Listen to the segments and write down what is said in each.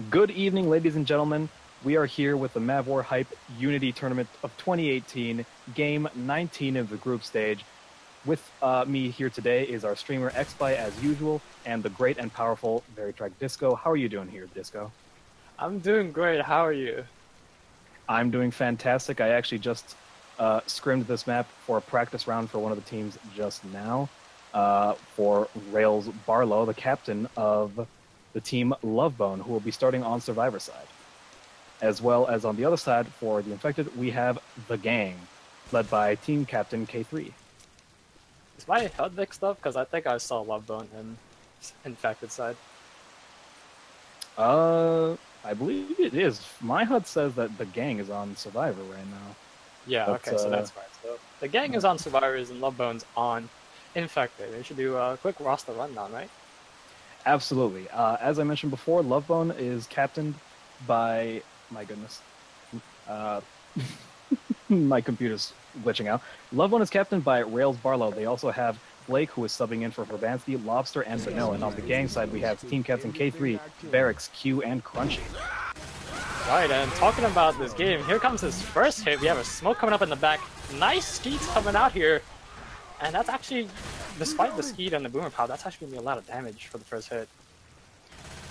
Good evening, ladies and gentlemen. We are here with the MavWar Hype Unity Tournament of 2018, Game 19 of the group stage. With me here today is our streamer Xbye as usual, and the great and powerful Veritrack Disco. How are you doing here, Disco? I'm doing great. How are you? I'm doing fantastic. I actually just scrimmed this map for a practice round for one of the teams just now for Rails Barlow, the captain of the team Lovebone, who will be starting on Survivor side. As well as on the other side, for the Infected, we have The Gang, led by team captain K3. Is my HUD mixed up? Because I think I saw Lovebone in Infected side. I believe it is. My HUD says that The Gang is on Survivor right now. Yeah, but, okay, so that's right. So The Gang is on Survivors and Lovebone's on Infected. We should do a quick roster rundown, right? Absolutely. As I mentioned before, Lovebone is captained by... My goodness. My computer's glitching out. Lovebone is captained by Rails Barlow. They also have Blake, who is subbing in for Verbansky, Lobster, and Vanilla. And on the gang side, we have team captain K3, Barracks, Q, and Crunchy. Right, and talking about this game, here comes his first hit. We have a smoke coming up in the back. Nice skeets coming out here. And that's actually, despite the skeet and the boomer power, that's actually going to be a lot of damage for the first hit.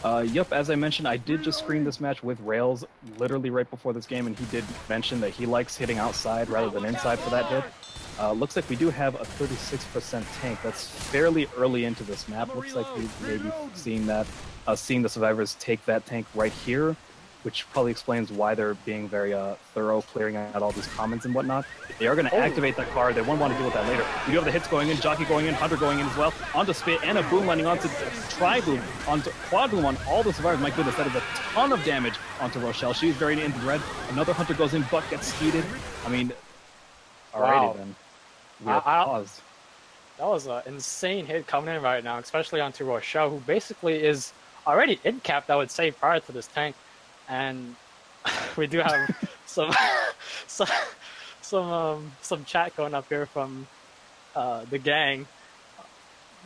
Yep, as I mentioned, I did just screen this match with Rails literally right before this game, and he did mention that he likes hitting outside rather than inside for that hit. Looks like we do have a 36% tank. That's fairly early into this map. Looks like we've maybe seen that, seeing the survivors take that tank right here, which probably explains why they're being very thorough, clearing out all these comments and whatnot. They are going to activate that card. They won't want to deal with that later. We do have the hits going in, Jockey going in, Hunter going in as well, onto Spit, and a Boom landing onto Tri-Boom, onto Quad-Boom on all the survivors. My goodness, that is a ton of damage onto Rochelle. She's very into red. Another Hunter goes in, but gets skeeted. I mean, alrighty then. We have paused. That was an insane hit coming in right now, especially onto Rochelle, who basically is already in-capped, I would say, prior to this tank. And we do have some chat going up here from the gang.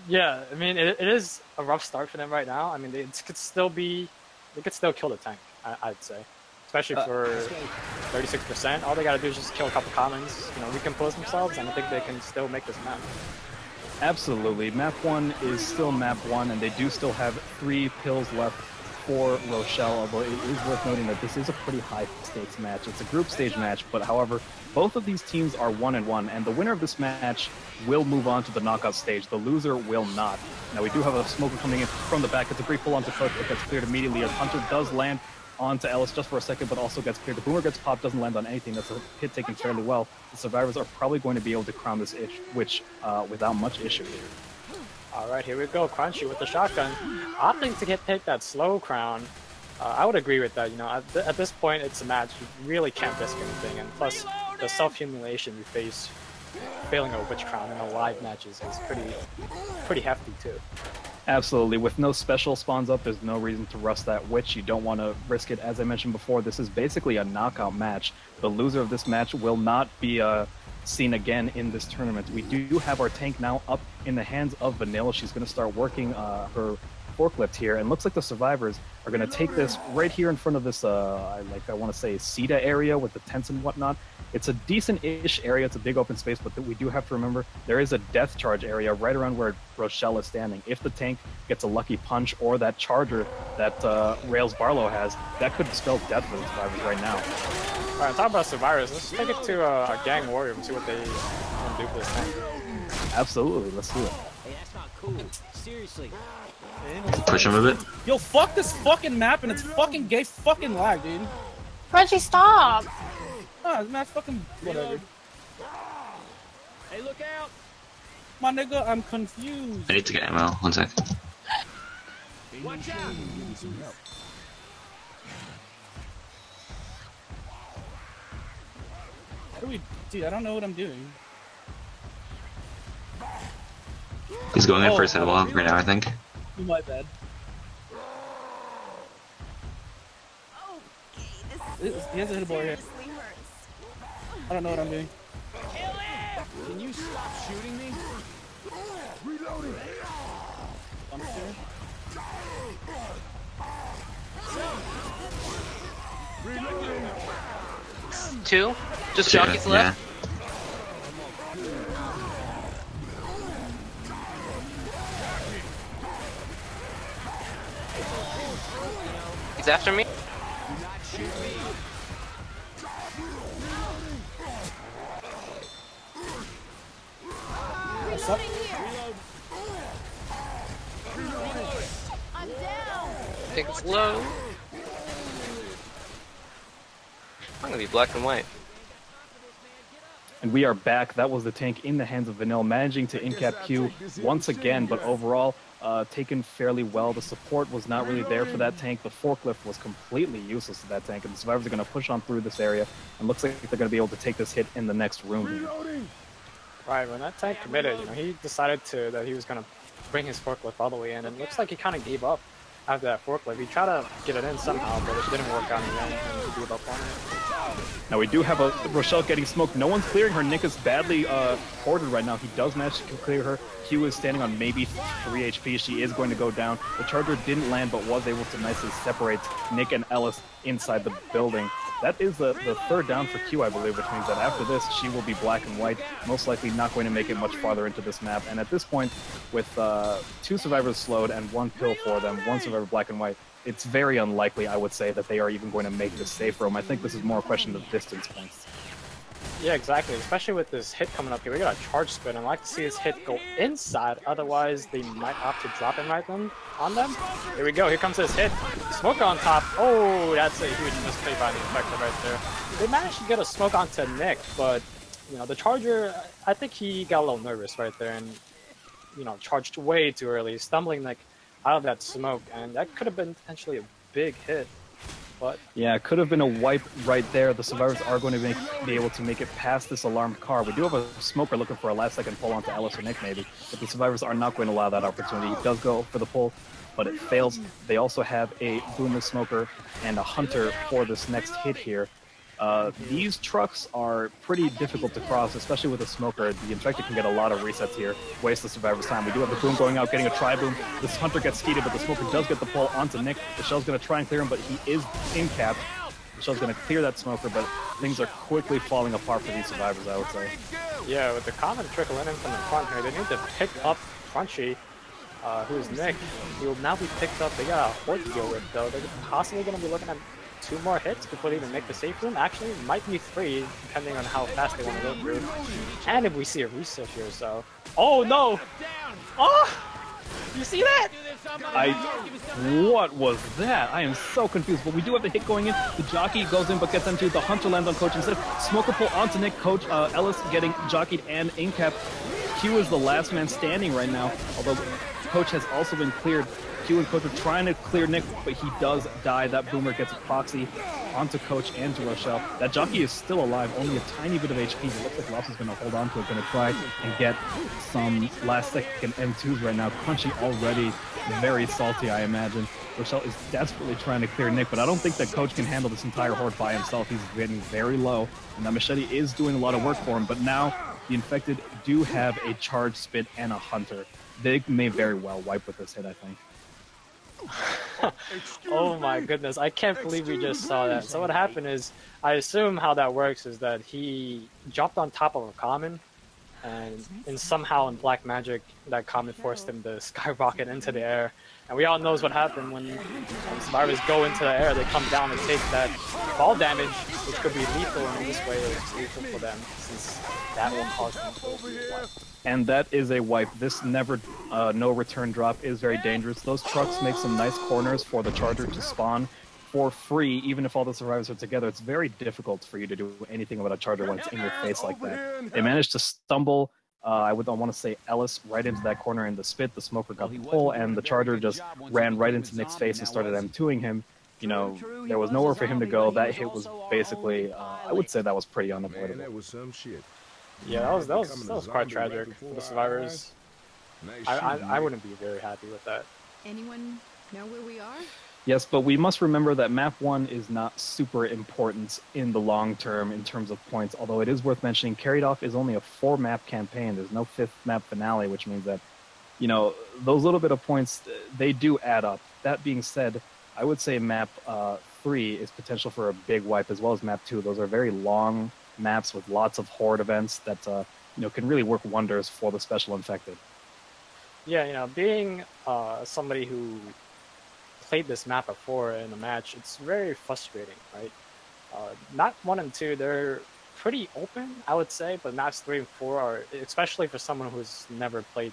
Yeah, I mean it is a rough start for them right now. I mean they could still kill the tank. I'd say, especially for 36%. All they gotta do is just kill a couple commons. You know, recompose themselves, and I think they can still make this map. Absolutely, map 1 is still map 1, and they do still have 3 pills left for Rochelle, although it is worth noting that this is a pretty high-stakes match. It's a group stage match, but however, both of these teams are 1-1, and the winner of this match will move on to the knockout stage. The loser will not. Now, we do have a smoker coming in from the back. It's a brief pull onto Coach, but gets cleared immediately as Hunter does land onto Ellis just for a second, but also gets cleared. The Boomer gets popped, doesn't land on anything. That's a hit taken fairly well. The survivors are probably going to be able to crown this witch without much issue here. Alright, here we go. Crunchy with the shotgun. Opting to take that slow crown. I would agree with that. You know, at this point, it's a match. You really can't risk anything. And plus, the self-humiliation you face failing a witch crown in a live matches is pretty hefty, too. Absolutely. With no special spawns up, there's no reason to rust that witch. You don't want to risk it. As I mentioned before, this is basically a knockout match. The loser of this match will not be seen again in this tournament. We do have our tank now up in the hands of Vanilla. She's going to start working her forklift here, and looks like the survivors are going to take this right here in front of this, I want to say, CETA area with the tents and whatnot. It's a decent-ish area. It's a big open space, but we do have to remember there is a death charge area right around where Rochelle is standing. If the tank gets a lucky punch or that charger that Rails Barlow has, that could spell death for the survivors right now. Alright, talk about survivors. Let's take it to a gang warrior and see what they can do for this tank. Absolutely, let's do it. Hey, that's not cool. Seriously. Push him a bit. Yo, fuck this fucking map and it's fucking gay fucking lag, dude. Reggie, stop! Ah, this map's fucking whatever. Hey, look out! My nigga, I'm confused. I need to get ammo. 1 sec. Watch out! How do we... Dude, I don't know what I'm doing. He's going in for a set wall right now, I think. My bad. He has a hit here. I don't know what I'm doing. Can you stop shooting me? I'm scared. 2. Just Yeah, jockeys left. He's after me. What's up? I think it's low. I'm gonna be black and white. And we are back. That was the tank in the hands of Vanille, managing to in-cap Q once again, but overall taken fairly well. The support was not really there for that tank. The forklift was completely useless to that tank, and the survivors are going to push on through this area, and looks like they're going to be able to take this hit in the next room here. Right, when that tank committed, he decided that he was going to bring his forklift all the way in, and it looks like he kind of gave up after that forklift. He tried to get it in somehow, but it didn't work out in the end, and he gave up on it. Now we do have a Rochelle getting smoked. No one's clearing her. Nick is badly hoarded right now. He does manage to clear her. Q is standing on maybe 3 HP. She is going to go down. The charger didn't land, but was able to nicely separate Nick and Ellis inside the building. That is the third down for Q, I believe, which means that after this, she will be black and white, most likely not going to make it much farther into this map. And at this point, with 2 survivors slowed and 1 pill for them, 1 survivor black and white, it's very unlikely, I would say, that they are even going to make this safe room. I think this is more a question of distance points. Yeah, exactly. Especially with this hit coming up here. We got a charge spin. I'd like to see this hit go inside. Otherwise, they might opt to drop it right on them. Here we go. Here comes this hit. Smoke on top. Oh, that's a huge misplay by the Infector right there. They managed to get a smoke onto Nick, but, the Charger, I think he got a little nervous right there and, charged way too early, stumbling Nick out of that smoke, and that could have been potentially a big hit. But yeah, it could have been a wipe right there. The survivors are going to be able to make it past this alarmed car. We do have a smoker looking for a last-second pull onto Ellis or Nick, maybe, but the survivors are not going to allow that opportunity. He does go for the pull, but it fails. They also have a boomer smoker and a hunter for this next hit here. These trucks are pretty difficult to cross, especially with a smoker. The Infected can get a lot of resets here, waste the survivor's time. We do have the boom going out, getting a tri-boom. This hunter gets skeeted, but the smoker does get the pull onto Nick. Michelle's going to try and clear him, but he is in-capped. Michelle's going to clear that smoker, but things are quickly falling apart for these survivors, I would say. Yeah, with the common trickling in from the front here, they need to pick up Crunchy, who's Nick. He will now be picked up. They got a horde to deal with, though. They're possibly going to be looking at 2 more hits before they even make the safe room. Actually, it might be 3, depending on how fast they want to go through. And if we see a reset here, so... Oh, no! Oh! You see that? What was that? I am so confused, but we do have the hit going in. The jockey goes in but gets into the hunter lands on Coach instead. Smoker pull onto Nick. Coach Ellis getting jockeyed and in-cap. Q is the last man standing right now, although Coach has also been cleared. Q and Coach are trying to clear Nick, but he does die. That boomer gets a proxy onto Coach and to Rochelle. That jockey is still alive, only a tiny bit of HP. It looks like Loss is going to hold on to it, going to try and get some last-second M2s right now. Crunchy already very salty, I imagine. Rochelle is desperately trying to clear Nick, but I don't think that Coach can handle this entire horde by himself. He's getting very low, and that machete is doing a lot of work for him, but now the Infected do have a charge spit and a hunter. They may very well wipe with this hit, I think. Oh my goodness, I can't believe we just saw that. So what happened is, I assume how that works is that he jumped on top of a common, and somehow in Black Magic, that common forced him to skyrocket into the air. And we all knows what happened when survivors go into the air, they come down and take that fall damage, which could be lethal, and in this way it's lethal for them, since that will cause them to wipe. And that is a wipe. This never no return drop is very dangerous. Those trucks make some nice corners for the Charger to spawn for free, even if all the survivors are together. It's very difficult for you to do anything about a Charger when it's in your face like that. They managed to stumble, I want to say Ellis, right into that corner in the spit. The smoker got the pull, and the Charger just ran right into Nick's face and started M2ing him. There was nowhere for him to go. That hit was basically, I would say that was pretty unavoidable. That was some shit. Yeah, that was quite tragic for the survivors. I wouldn't be very happy with that. Anyone know where we are? Yes, but we must remember that map 1 is not super important in the long term in terms of points, although it is worth mentioning Carried Off is only a 4-map campaign. There's no 5th map finale, which means that, those little bit of points, they do add up. That being said, I would say map 3 is potential for a big wipe, as well as map 2. Those are very long maps with lots of horde events that can really work wonders for the special infected. Yeah, being somebody who played this map before in a match, it's very frustrating, right? Map 1 and 2, they're pretty open, I would say, but maps 3 and 4 are, especially for someone who's never played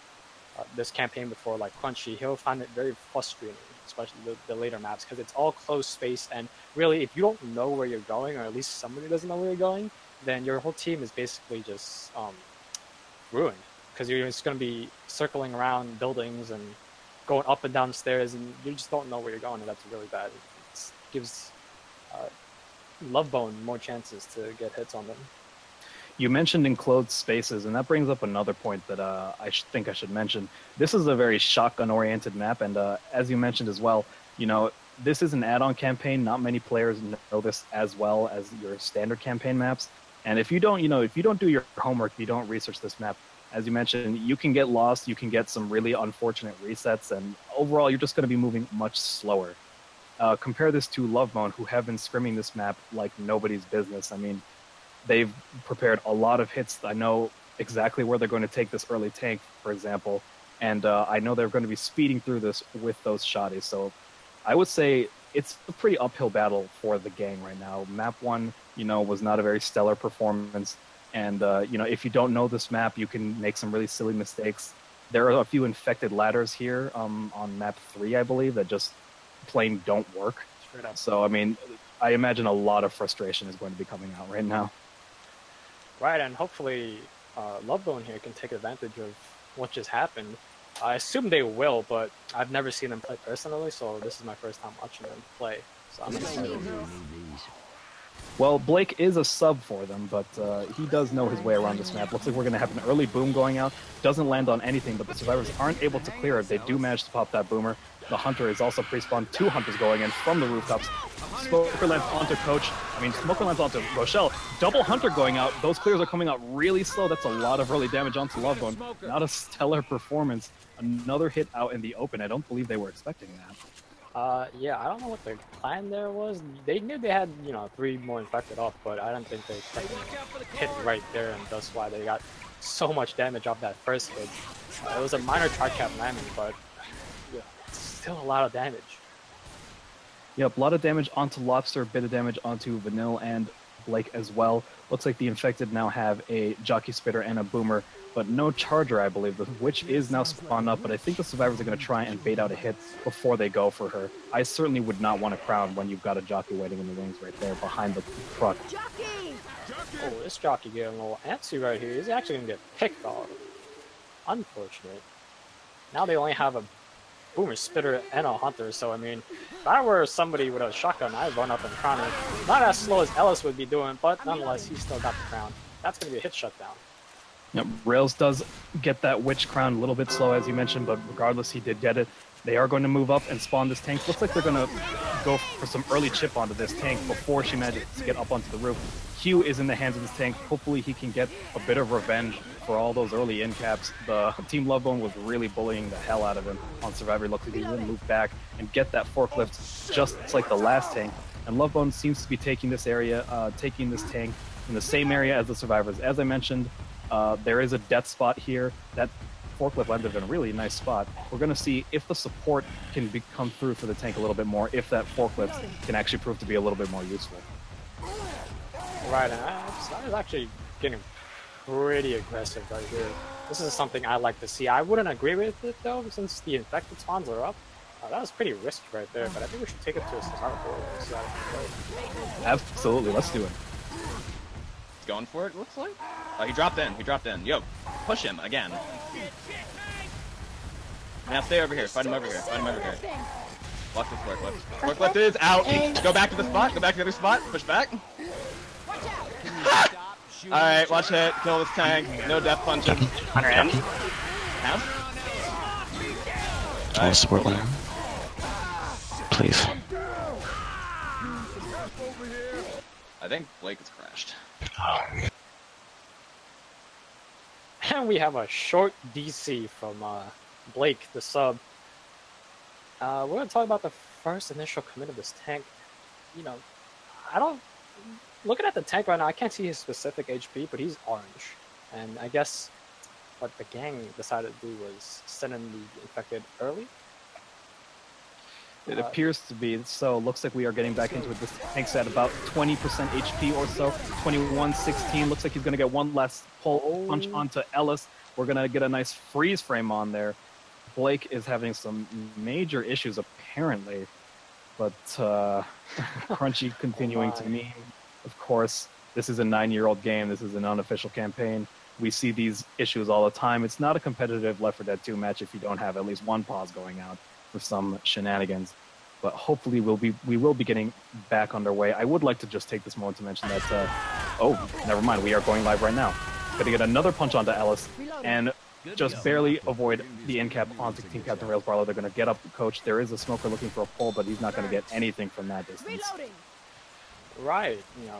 this campaign before, like Crunchy, he'll find it very frustrating, especially the later maps, because it's all close space, and really, if you don't know where you're going, or at least somebody doesn't know where you're going, then your whole team is basically just ruined, because you're just going to be circling around buildings and going up and down stairs, and you just don't know where you're going, and that's really bad. It gives Lovebone more chances to get hits on them. You mentioned enclosed spaces, and that brings up another point that I think I should mention. This is a very shotgun-oriented map, and as you mentioned as well, this is an add-on campaign. Not many players know this as well as your standard campaign maps. And if you don't do your homework, you don't research this map, as you mentioned, you can get lost, you can get some really unfortunate resets, and overall, you're just going to be moving much slower. Compare this to Lovebone, who have been scrimming this map like nobody's business. I mean, they've prepared a lot of hits. I know exactly where they're going to take this early tank, for example, and I know they're going to be speeding through this with those shotties. So I would say it's a pretty uphill battle for the gang right now. Map 1, was not a very stellar performance. And, if you don't know this map, you can make some really silly mistakes. There are a few infected ladders here on map 3, I believe, that just plain don't work. So, I mean, I imagine a lot of frustration is going to be coming out right now. Right, and hopefully Lovebone here can take advantage of what just happened. I assume they will, but I've never seen them play personally, so this is my first time watching them play. So I'm excited. Well, Blake is a sub for them, but he does know his way around this map. Looks like we're going to have an early boom going out. Doesn't land on anything, but the survivors aren't able to clear it. They do manage to pop that boomer. The hunter is also pre-spawned. 2 hunters going in from the rooftops. Smoker lands onto Coach. Smoker lands onto Rochelle. Double hunter going out. Those clears are coming out really slow. That's a lot of early damage onto Lovebone. Not a stellar performance. Another hit out in the open. I don't believe they were expecting that. Yeah, I don't know what their plan there was. They knew they had, 3 more infected off, but I don't think they expected to hit right there, and that's why they got so much damage off that first hit. It was a minor tri-cap landing, but yeah, it's still a lot of damage. Yep, a lot of damage onto Lobster, a bit of damage onto Vanille and Blake as well. Looks like the infected now have a Jockey Spitter and a Boomer, but no Charger, I believe. The Witch is now spawned up, but I think the survivors are going to try and bait out a hit before they go for her. I certainly would not want a crown when you've got a Jockey waiting in the wings right there behind the truck. Oh, this Jockey getting a little antsy right here. He's actually going to get picked off. Unfortunate. Now they only have a Boomer, Spitter, and a Hunter, so I mean, if I were somebody with a shotgun, I'd run up and crown him. Not as slow as Ellis would be doing, but nonetheless, he still got the crown. That's going to be a hit shutdown. Yep, Rails does get that Witch crown a little bit slow, as you mentioned, but regardless, he did get it. They are going to move up and spawn this tank. Looks like they're going to go for some early chip onto this tank before she manages to get up onto the roof. Q is in the hands of this tank. Hopefully he can get a bit of revenge for all those early in caps. The Team Lovebone was really bullying the hell out of him on Survivor. Looks like he didn't move back and get that forklift just like the last tank. And Lovebone seems to be taking this area, taking this tank in the same area as the survivors. As I mentioned, there is a death spot here. That forklift landed in a really nice spot. We're going to see if the support can come through for the tank a little bit more, if that forklift can actually prove to be a little bit more useful. Right, and I was actually getting pretty aggressive right here. This is something I like to see. I wouldn't agree with it though, since the infected spawns are up. That was pretty risky right there, but I think we should take it to a survivor board. Absolutely, let's do it. He's going for it, looks like. Oh, he dropped in. He dropped in. Yo, push him again. Now stay over here. Fight him over here. Fight him over here. Watch this forklift. Forklift is out. Go back to the spot. Go back to the other spot. Push back. Alright, watch it. Kill this tank. No death punches. On her end. Right. Support line. Please. I think Blake has crashed. And we have a short DC from Blake, the sub. We're going to talk about the first initial commit of this tank. you know, I don't. Looking at the tank right now, I can't see his specific HP, but he's orange. And I guess what the gang decided to do was send in the infected early. It appears to be so. Looks like we are getting back into it. This tank's at about 20% HP or so. 21-16. Looks like he's going to get one last punch onto Ellis. We're going to get a nice freeze frame on there. Blake is having some major issues, apparently. But Crunchy continuing to meme. Of course, this is a 9-year-old game. This is an unofficial campaign. We see these issues all the time. It's not a competitive Left 4 Dead 2 match if you don't have at least one pause going out for some shenanigans. But hopefully we will be getting back underway. I would like to just take this moment to mention that, oh, never mind. We are going live right now. Going to get another punch onto Ellis and just barely avoid the in-cap onto Team Captain Rails Barlow. They're going to get up the coach. There is a smoker looking for a pull, but he's not going to get anything from that distance. Right, you know,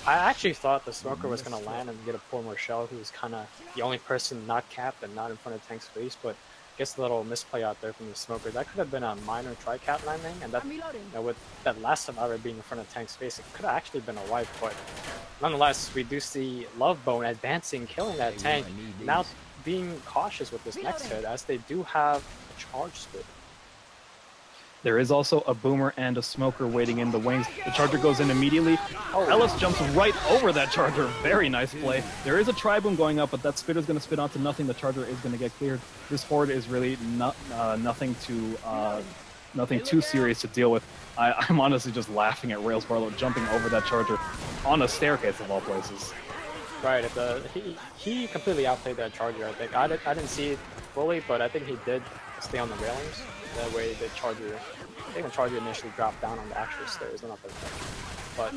I actually thought the smoker was going to land and get a poor Marshall, who was kind of the only person not capped and not in front of Tank's face, but I guess a little misplay out there from the smoker. That could have been a minor tri-cap landing, and that, you know, with that last survivor being in front of Tank's face, it could have actually been a wipe, but nonetheless, we do see Lovebone advancing, killing that tank, now being cautious with this next hit, as they do have a charge split. There is also a boomer and a smoker waiting in the wings. The charger goes in immediately. Ellis jumps right over that charger. Very nice play. There is a tri-boom going up, but that spit is going to spit onto nothing. The charger is going to get cleared. This horde is really nothing too serious to deal with. I'm honestly just laughing at Rails Barlow jumping over that charger on a staircase of all places. Right. He completely outplayed that charger, I think. I didn't see it fully, but I think he did stay on the railings. That way the charger, I think the charger initially dropped down on the actual stairs, not the But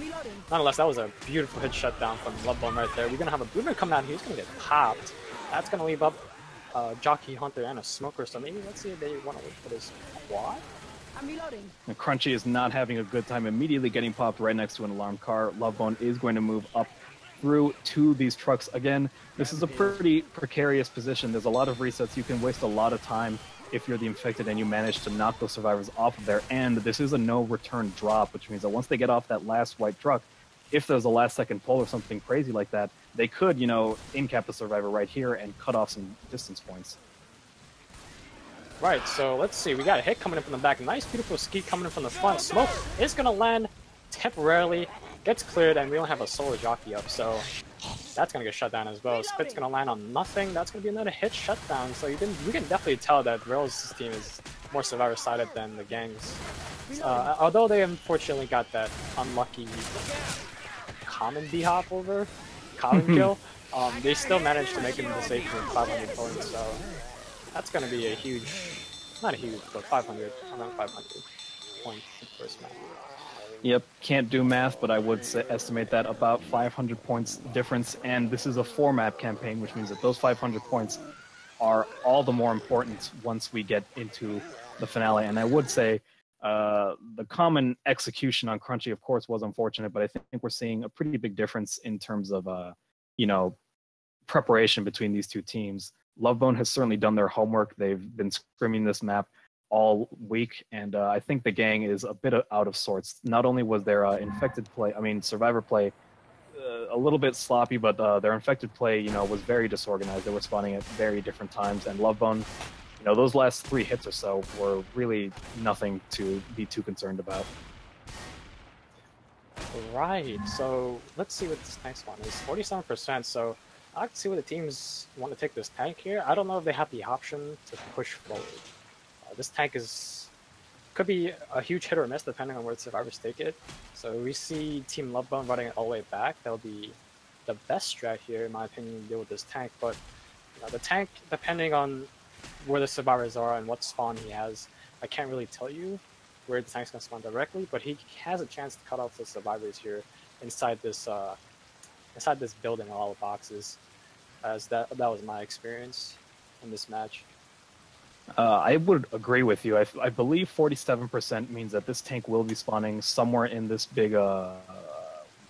nonetheless, that was a beautiful hit shutdown from Lovebone right there. We're going to have a boomer come out here. He's going to get popped. That's going to leave up Jockey Hunter and a smoker. So maybe let's see if they want to look for this quad. And Crunchy is not having a good time immediately getting popped right next to an alarmed car. Lovebone is going to move up through to these trucks. Again, this is a pretty precarious position. There's a lot of resets. You can waste a lot of time if you're the infected and you manage to knock those survivors off of there. And this is a no return drop, which means that once they get off that last white truck, if there's a last second pull or something crazy like that, they could, you know, in-cap the survivor right here and cut off some distance points. Right, so let's see. We got a hit coming in from the back. Nice, beautiful ski coming in from the front. Smoke is going to land temporarily, gets cleared, and we don't have a solo jockey up, so that's going to get shut down as well. Spit's going to land on nothing. That's going to be another hit shutdown. So we can definitely tell that Rails' team is more survivor-sided than the gang's. Although they unfortunately got that unlucky common B-hop over, common kill, they still managed to make it into safety with 500 points. So that's going to be a huge, not a huge, but 500, around 500 point first match. Yep, can't do math, but I would estimate that about 500 points difference, and this is a 4-map campaign, which means that those 500 points are all the more important once we get into the finale. And I would say the common execution on Crunchy, of course, was unfortunate, but I think we're seeing a pretty big difference in terms of, you know, preparation between these two teams. Lovebone has certainly done their homework. They've been scrimming this map all week, and I think the gang is a bit out of sorts. Not only was their survivor play a little bit sloppy, but their infected play, you know, was very disorganized. They were spawning at very different times, and Lovebone, you know, those last 3 hits or so were really nothing to be too concerned about. Right, so let's see what this next one is. 47%, so I can see what the teams want to take this tank here. I don't know if they have the option to push forward. This tank could be a huge hit or miss depending on where the survivors take it. So we see Team Lovebone running it all the way back. That'll be the best strat here, in my opinion, to deal with this tank. But you know, the tank, depending on where the survivors are and what spawn he has, I can't really tell you where the tank's gonna spawn directly. But he has a chance to cut off the survivors here inside this building, all the boxes. As that was my experience in this match. I would agree with you. I believe 47% means that this tank will be spawning somewhere in this big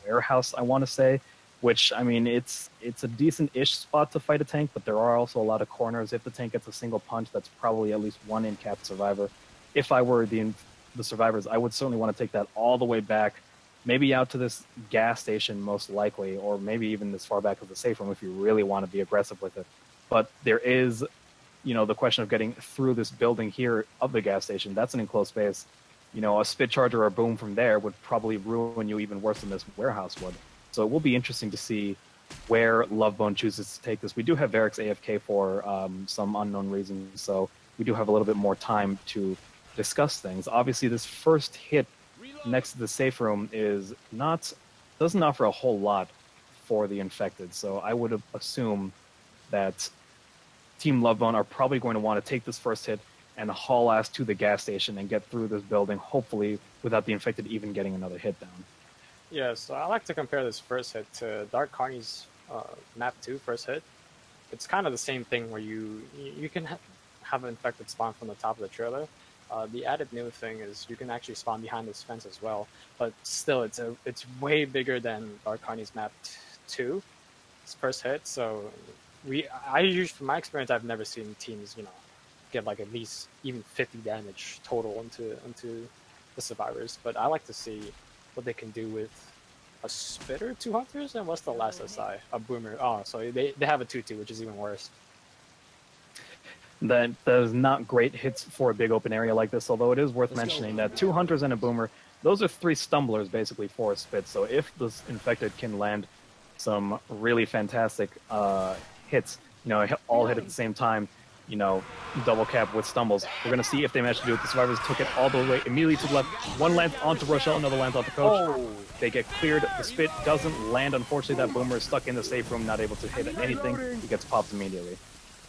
warehouse, I want to say, which, I mean, it's a decent-ish spot to fight a tank, but there are also a lot of corners. If the tank gets a single punch, that's probably at least one in-cap survivor. If I were the the survivors, I would certainly want to take that all the way back, maybe out to this gas station most likely, or maybe even as far back as the safe room if you really want to be aggressive with it. But there is, you know, the question of getting through this building here of the gas station. That's an enclosed space. You know, a spit charge or a boom from there would probably ruin you even worse than this warehouse would. So it will be interesting to see where Lovebone chooses to take this. We do have Varric's AFK for some unknown reasons, so we do have a little bit more time to discuss things. Obviously, this first hit next to the safe room doesn't offer a whole lot for the infected, so I would assume that Team Lovebone are probably going to want to take this first hit and haul ass to the gas station and get through this building, hopefully without the infected even getting another hit down. Yeah, so I like to compare this first hit to Dark Carney's map 2 first hit. It's kind of the same thing where you can have an infected spawn from the top of the trailer. The added new thing is you can actually spawn behind this fence as well, but still it's way bigger than Dark Carney's map 2, its first hit. So from my experience, I've never seen teams, you know, get like at least even 50 damage total into the survivors. But I like to see what they can do with a spitter, 2 hunters, and what's the last SI? A boomer. Oh, so they have a 2-2, which is even worse. That is not great hits for a big open area like this, although it is worth mentioning that 2 hunters and a boomer, those are 3 stumblers basically for a spit. So if this infected can land some really fantastic hits, you know, all hit at the same time, you know, double cap with stumbles. We're going to see if they manage to do it. The survivors took it all the way immediately to the left. One lands onto Rochelle, another lands onto Coach. Oh. They get cleared. The spit doesn't land. Unfortunately, that boomer is stuck in the safe room, not able to hit anything. He gets popped immediately.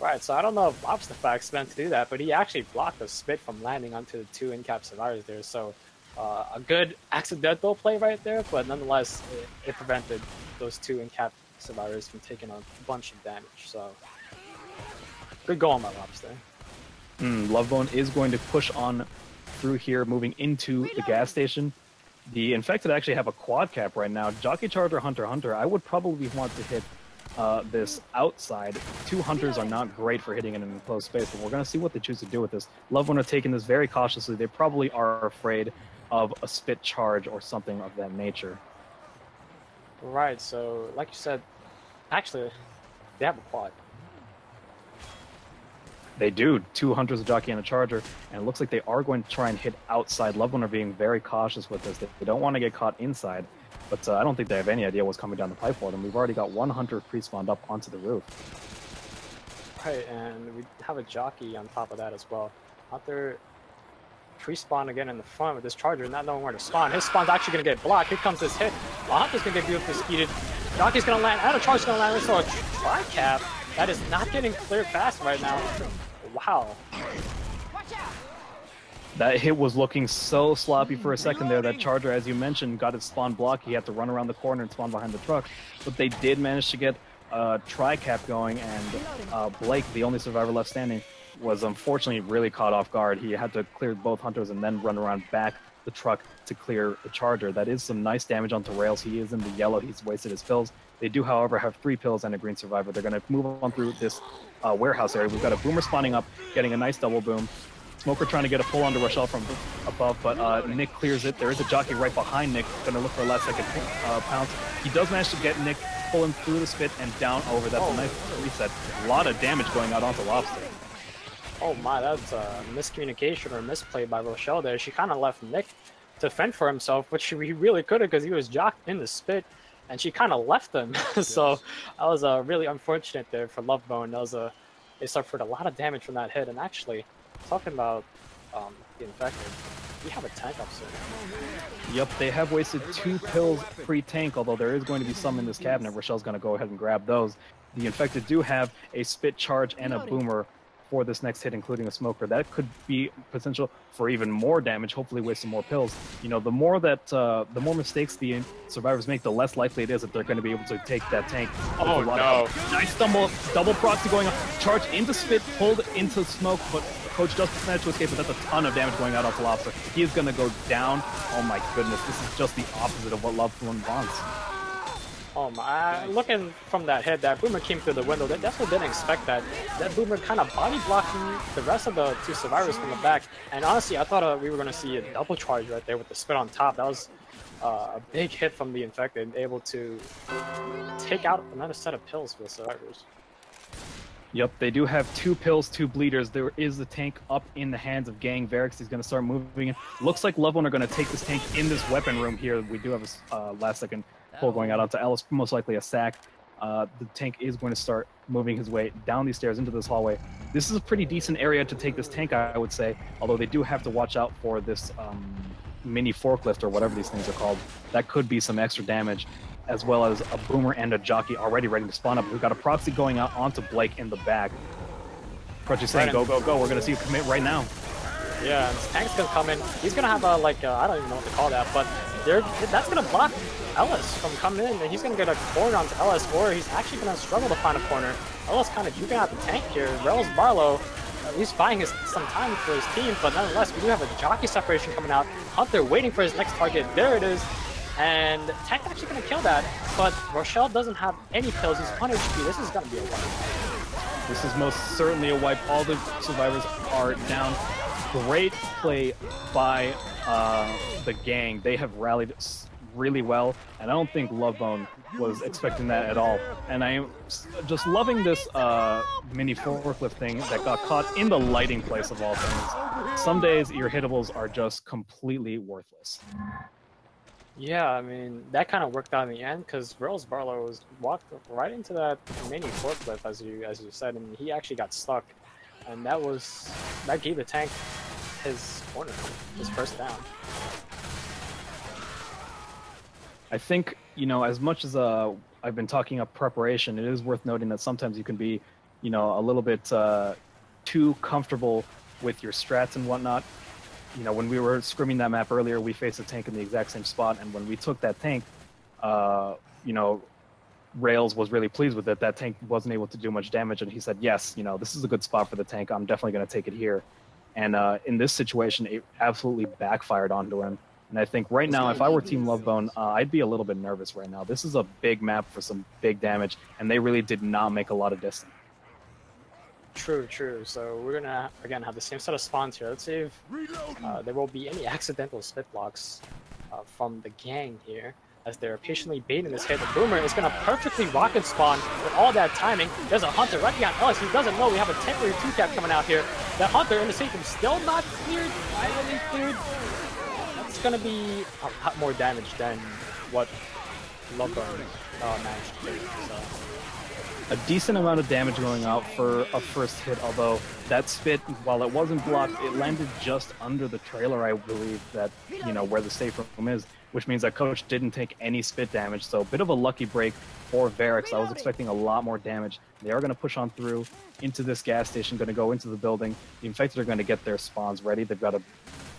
Right, so I don't know if Obstafax meant to do that, but he actually blocked the spit from landing onto the 2 in-cap survivors there. So a good accidental play right there, but nonetheless, it prevented those 2 in-cap survivors from taking a bunch of damage. So good goal on my Lobster. Lovebone is going to push on through here, moving into the gas station. The infected actually have a quad cap right now. Jockey Charger, Hunter, Hunter. I would probably want to hit this outside. 2 hunters are not great for hitting in an enclosed space, but we're going to see what they choose to do with this. Lovebone are taking this very cautiously. They probably are afraid of a spit charge or something of that nature. Right, so like you said, actually, they have a quad. They do. 2 hunters, a jockey, and a charger, and it looks like they are going to try and hit outside. Lovebone are being very cautious with this. They don't want to get caught inside, but I don't think they have any idea what's coming down the pipe for them. We've already got 1 hunter pre-spawned up onto the roof. Right, and we have a jockey on top of that as well. Hunter pre-spawn again in the front with this charger, not knowing where to spawn. His spawn's actually going to get blocked. Here comes this hit. Hunter's going to get beautifully speeded. Jockey's going to land, and a charger's going to land. So a tri-cap that is not getting cleared fast right now. Wow. That hit was looking so sloppy for a second there. That charger, as you mentioned, got its spawn blocked. He had to run around the corner and spawn behind the truck. But they did manage to get tri-cap going, and Blake, the only survivor left standing, was unfortunately really caught off guard. He had to clear both hunters and then run around back the truck to clear the charger. That is some nice damage onto Rails. He is in the yellow. He's wasted his pills. They do, however, have 3 pills and a green survivor. They're going to move on through this warehouse area. We've got a boomer spawning up, getting a nice double boom. Smoker trying to get a pull onto Rochelle from above, but Nick clears it. There is a jockey right behind Nick, going to look for a last second pounce. He does manage to get Nick, pull him through the spit and down over. That's a nice reset. A lot of damage going out onto Lobster. Oh my, that's a miscommunication or misplay by Rochelle there. She kind of left Nick to fend for himself, which he really could have because he was jocked in the spit, and she kind of left him. So that was really unfortunate there for Lovebone. They suffered a lot of damage from that hit, and actually, talking about the infected, we have a tank up soon. Yep, they have wasted 2 pills pre-tank, although there is going to be some in this cabinet. Rochelle's going to go ahead and grab those. The infected do have a spit charge and a boomer for this next hit, including a smoker. That could be potential for even more damage, hopefully with some more pills. You know, the more mistakes the survivors make, the less likely it is that they're going to be able to take that tank. Oh no. Nice double proxy going on. Charge into spit, pulled into smoke, but Coach does manage to escape, but that's a ton of damage going out onto Lobster. He is going to go down. Oh my goodness, this is just the opposite of what Lovebone wants. Oh my, looking from that hit, that Boomer came through the window. They definitely didn't expect that. That Boomer kind of body blocking the rest of the two survivors from the back. And honestly, I thought we were going to see a double charge right there with the spit on top. That was a big hit from the Infected, able to take out another set of pills for the survivors. Yep, they do have 2 pills, 2 bleeders. There is the tank up in the hands of Gang Varix. He's going to start moving in. Looks like Lovebone are going to take this tank in this weapon room here. We do have a last-second pull going out onto Ellis, most likely a sack. The tank is going to start moving his way down these stairs into this hallway. This is a pretty decent area to take this tank, I would say, although they do have to watch out for this mini forklift or whatever these things are called. That could be some extra damage, as well as a Boomer and a Jockey already ready to spawn up. We've got a proxy going out onto Blake in the back. Crunchy's saying, go, go, go. We're going to see you commit right now. Yeah, and this tank's going to come in. He's going to have a, I don't even know what to call that, but that's going to block Ellis from coming in, and he's going to get a corner onto Ellis, or he's actually going to struggle to find a corner. Ellis kind of juking out the tank here. Rails Barlow, he's buying some time for his team, but nonetheless, we do have a Jockey separation coming out. Hunter waiting for his next target. There it is. And Tank actually going to kill that, but Rochelle doesn't have any pills. He's 1 HP. This is going to be a wipe. This is most certainly a wipe. All the survivors are down. Great play by the Gang. They have rallied really well, and I don't think Lovebone was expecting that at all. And I am just loving this mini forklift thing that got caught in the lighting place of all things. Some days your hittables are just completely worthless. Yeah, I mean, that kind of worked out in the end, because Rails Barlow walked right into that mini forklift, as you said, and he actually got stuck. And that gave the tank his corner, his first down. I think, as much as I've been talking up preparation, it is worth noting that sometimes you can be, a little bit too comfortable with your strats and whatnot. When we were scrimming that map earlier, we faced a tank in the exact same spot, and when we took that tank, Rails was really pleased with it. That tank wasn't able to do much damage, and he said, yes, this is a good spot for the tank. I'm definitely going to take it here. And in this situation, it absolutely backfired onto him. And I think right now, if I were Team Lovebone, I'd be a little bit nervous right now. This is a big map for some big damage, and they really did not make a lot of distance. True. So we're going to, again, have the same set of spawns here. Let's see if there will be any accidental spit blocks from the Gang here, as they're patiently baiting this hit. The Boomer is going to perfectly rocket spawn with all that timing. There's a Hunter right behind Ellis. He doesn't know we have a temporary 2-cap coming out here. That Hunter in the safe room still not cleared, finally cleared. That's going to be a lot more damage than what Lovebone managed to do. So. A decent amount of damage going out for a first hit, although that spit, while it wasn't blocked, it landed just under the trailer, I believe, that, where the safe room is, which means that Coach didn't take any spit damage. So a bit of a lucky break for Varix. I was expecting a lot more damage. They are going to push on through into this gas station, going to go into the building. The Infected are going to get their spawns ready. They've got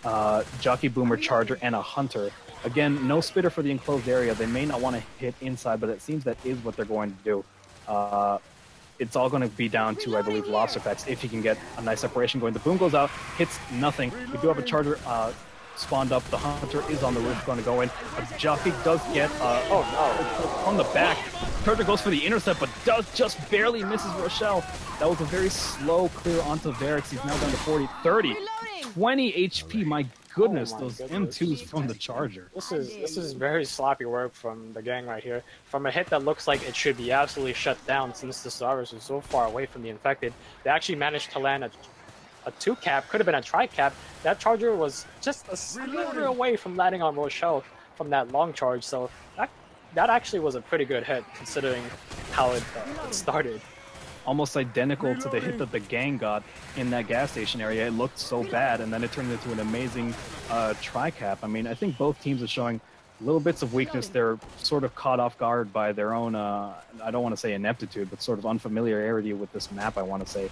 a Jockey, Boomer, Charger, and a Hunter. Again, no spitter for the enclosed area. They may not want to hit inside, but it seems that is what they're going to do. It's all going to be down to, I believe, Lobster Facts, if he can get a nice separation going. The boom goes out, hits nothing. We do have a Charger spawned up. The Hunter is on the roof, going to go in. A Jockey does get, from the back. Charger goes for the intercept, but just barely misses Rochelle. That was a very slow clear onto Varix. He's now down to 40, 30, 20 HP. My goodness, those M2s from the Charger. This is very sloppy work from the Gang right here. From a hit that looks like it should be absolutely shut down since the survivors are so far away from the Infected, they actually managed to land a 2-cap, could have been a tri-cap. That Charger was just a sliver away from landing on Rochelle from that long charge, so that actually was a pretty good hit considering how it started. Almost identical to the hit that the Gang got in that gas station area. It looked so bad, and then it turned into an amazing tri-cap. I mean, I think both teams are showing little bits of weakness. They're sort of caught off guard by their own, I don't want to say ineptitude, but sort of unfamiliarity with this map, I want to say.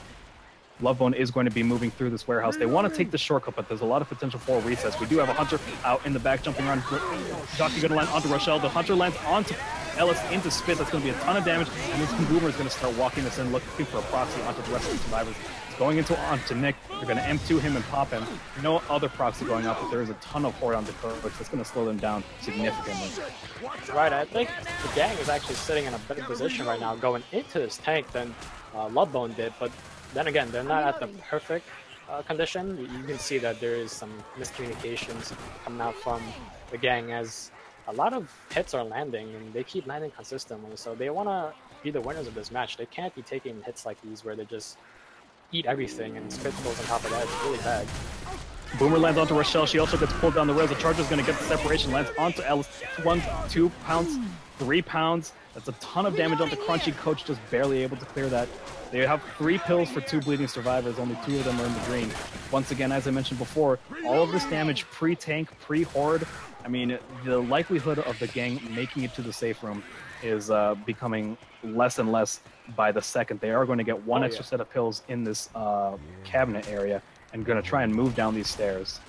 Lovebone is going to be moving through this warehouse. They want to take the shortcut, but there's a lot of potential for recess. We do have a Hunter out in the back, jumping around. Jockey going to land onto Rochelle. The Hunter lands onto Ellis into spit. That's going to be a ton of damage, and this Boomer is going to start walking this in, looking for a proxy onto the rest of the survivors. It's going onto Nick. They're going to M2 him and pop him. No other proxy going up, but there is a ton of horde on the coach. That's going to slow them down significantly. Right, I think the gang is actually sitting in a better position right now going into this tank than Lovebone did, but then again, they're not at the perfect condition. You can see that there is some miscommunications coming out from the gang as a lot of hits are landing and they keep landing consistently, so they want to be the winners of this match. They can't be taking hits like these where they just eat everything and spit goes on top of that. It's really bad. Boomer lands onto Rochelle. She also gets pulled down the rails. The Charger's going to get the separation. Lands onto Ellis. 1, 2 pounds, 3 pounds. That's a ton of damage onto Crunchy. Coach just barely able to clear that. They have 3 pills for 2 bleeding survivors. Only 2 of them are in the green. Once again, as I mentioned before, all of this damage pre-tank, pre-horde. I mean, the likelihood of the gang making it to the safe room is becoming less and less by the second. They are going to get one extra set of pills in this cabinet area and going to try and move down these stairs.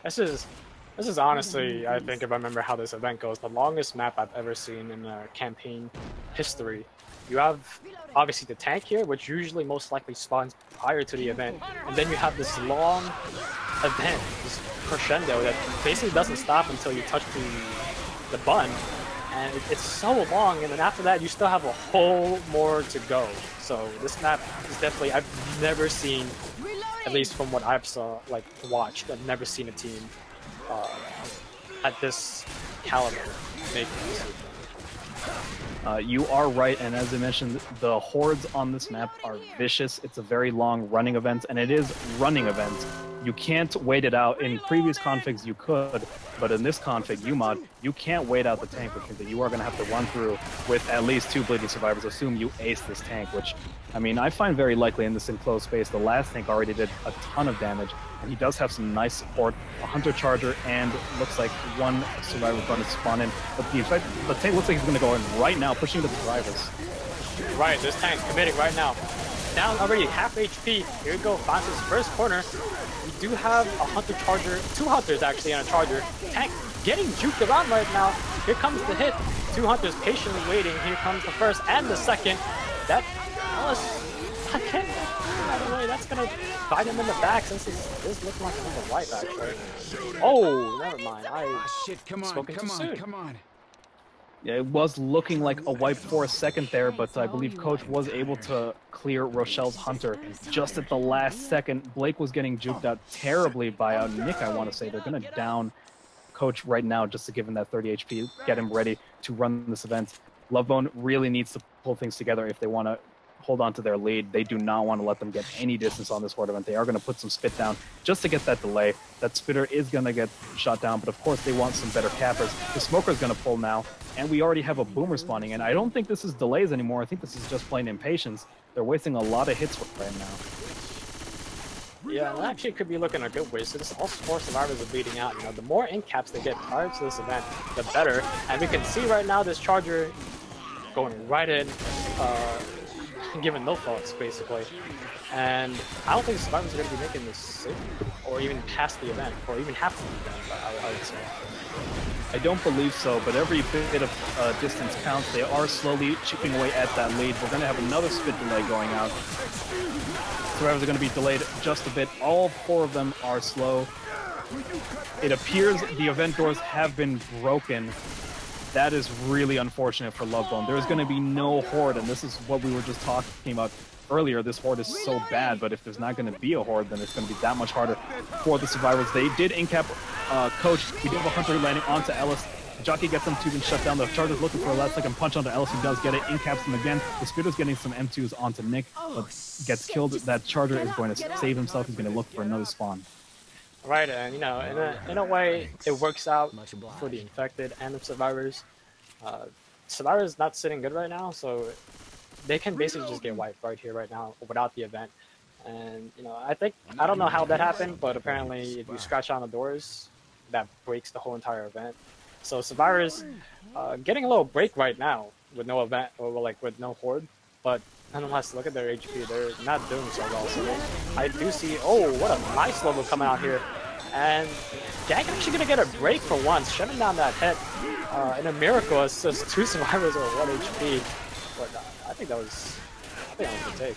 This is honestly, I think, if I remember how this event goes, the longest map I've ever seen in campaign history. You have obviously the tank here, which usually most likely spawns prior to the event, and then you have this long event, this crescendo that basically doesn't stop until you touch the button, and it's so long, and then after that you still have a whole more to go. So this map is definitely, I've never seen, at least from what I've watched, I've never seen a team at this caliber make this. You are right, and as I mentioned, the hordes on this map are vicious. It's a very long running event, and it is running event. You can't wait it out. In previous configs you could, but in this config, UMod, you can't wait out the tank, which means that you are going to have to run through with at least 2 bleeding survivors. Assume you ace this tank, which, I mean, I find very likely in this enclosed space. The last tank already did a ton of damage, and he does have some nice support. A Hunter Charger, and looks like 1 survivor is going to spawn in. But the tank looks like he's going to go in right now, pushing the survivors. Right, this tank's committing right now. Down already half HP. Here we go, finds his first corner. We do have a Hunter Charger, 2 Hunters actually, and a Charger. Tank getting juked around right now. Here comes the hit. 2 Hunters patiently waiting. Here comes the first and the second. That Alice, I can't get away. That's gonna bite him in the back since it is looking like another wipe actually. Oh, never mind. Shit, come on, spoken too soon. come on. Yeah, it was looking like a wipe for a second there, but I believe Coach was able to clear Rochelle's Hunter just at the last second. Blake was getting juked out terribly by Nick, I want to say. They're going to down Coach right now just to give him that 30 HP, get him ready to run this event. Lovebone really needs to pull things together if they want to hold on to their lead. They do not want to let them get any distance on this horde event. They are going to put some spit down just to get that delay. That spitter is going to get shot down, but of course they want some better cappers. The smoker is going to pull now, and we already have a boomer spawning, and I don't think this is delays anymore. I think this is just plain impatience. They're wasting a lot of hits right now. Yeah, that actually could be looking a good way. So this all 4 survivors are bleeding out. You know, the more in caps they get prior to this event, the better. And we can see right now this Charger going right in, giving no thoughts basically. And I don't think the survivors are going to be making this safe, or even past the event, or even half of the event, I would say. I don't believe so, but every bit of distance counts. They are slowly chipping away at that lead. We're going to have another spit delay going out. Survivors are going to be delayed just a bit. All 4 of them are slow. It appears the event doors have been broken. That is really unfortunate for Lovebone. There's going to be no horde, and this is what we were just talking about earlier. This horde is so bad, but if there's not going to be a horde, then it's going to be that much harder for the survivors. They did incap Coach. We do have a Hunter landing onto Ellis. Jockey gets them to even shut down. The Charger's looking for a last second punch onto Ellis. He does get it. Incaps him again. The Spitter's getting some M2s onto Nick, but gets killed. That Charger is going to save himself. He's going to look for another spawn. Right, and you know, in a way, it works out for the infected and the survivors. Survivors not sitting good right now, so they can basically just get wiped right here, right now, without the event. And you know, I don't know how that happened, but apparently, if you scratch on the doors, that breaks the whole entire event. So survivors getting a little break right now with no event, or like with no horde, but nonetheless, look at their HP. They're not doing so well. So I do see, oh, what a nice level coming out here. And Gang actually gonna get a break for once, shutting down that hit. In a miracle, it's just 2 survivors or 1 HP. But I think that was a good take.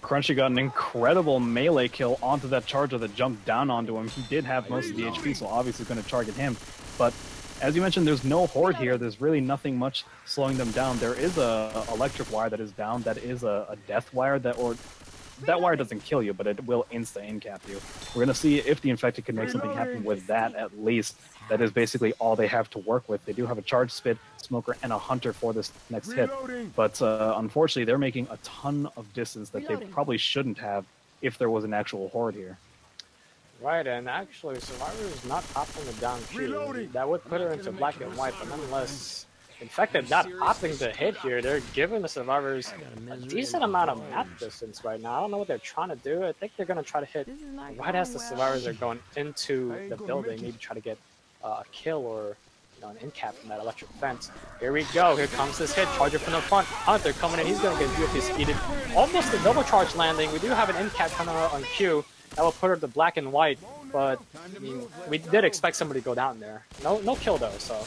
Crunchy got an incredible melee kill onto that charger that jumped down onto him. He did have most of the HP, so obviously going to target him. But as you mentioned, there's no horde here. There's really nothing much slowing them down. There is a electric wire that is down. That is a death wire that wire doesn't kill you, but it will insta-incap you. We're going to see if the Infected can make something happen with that at least. That is basically all they have to work with. They do have a Charge Spit, Smoker, and a Hunter for this next hit. But unfortunately, they're making a ton of distance that they probably shouldn't have if there was an actual horde here. Right, and actually, Survivor is not opting the down Q. That would put her into black and white, but nonetheless, Infected not opting to hit here. They're giving the Survivors a decent amount of map distance right now. I don't know what they're trying to do. I think they're going to try to hit right as the Survivors are going into the building, maybe try to get a kill or an in cap from that electric fence. Here we go. Here comes this hit. Charger from the front. Hunter coming in. He's going to get beautifully speeded. Almost a double charge landing. We do have an in cap coming out on Q. That will put her to black and white. But I mean, we did expect somebody to go down there. No kill though. So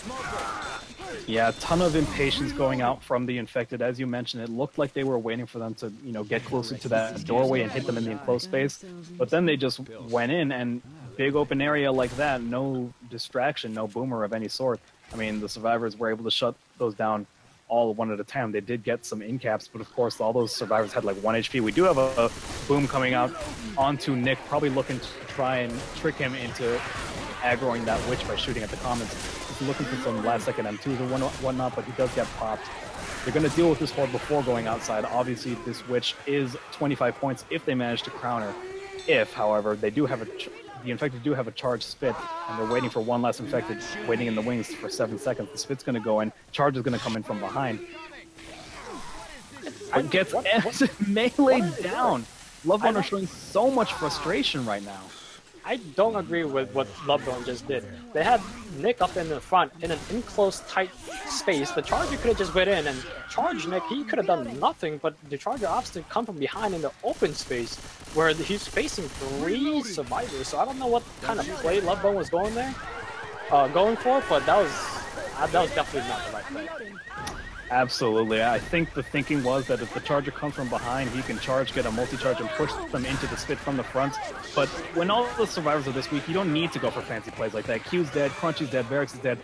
yeah, a ton of impatience going out from the Infected. As you mentioned, it looked like they were waiting for them to get closer to that doorway and hit them in the enclosed space. But then they just went in, and big open area like that, no distraction, no boomer of any sort. I mean, the Survivors were able to shut those down all one at a time. They did get some in caps, but of course all those Survivors had like 1 HP. We do have a boom coming out onto Nick, probably looking to try and trick him into aggroing that witch by shooting at the comments. He's looking for some last second M2s and whatnot, but he does get popped. They're going to deal with this horde before going outside. Obviously this witch is 25 points if they manage to crown her. If, however, they do have the Infected do have a charge spit, and they're waiting for one last Infected, waiting in the wings for 7 seconds. The spit's going to go in. Charge is going to come in from behind. It gets meleeed down. Lovebone are showing so much frustration right now. I don't agree with what Lovebone just did. They had Nick up in the front in an enclosed, tight space. The Charger could have just went in and charged Nick. He could have done nothing, but the Charger opts to come from behind in the open space where he's facing 3 Survivors. So I don't know what kind of play Lovebone was going for, but that was definitely not the right play. Absolutely. I think the thinking was that if the Charger comes from behind, he can charge, get a multi-charge, and push them into the spit from the front. But when all the Survivors are this weak, you don't need to go for fancy plays like that. Q's dead, Crunchy's dead, Barracks is dead.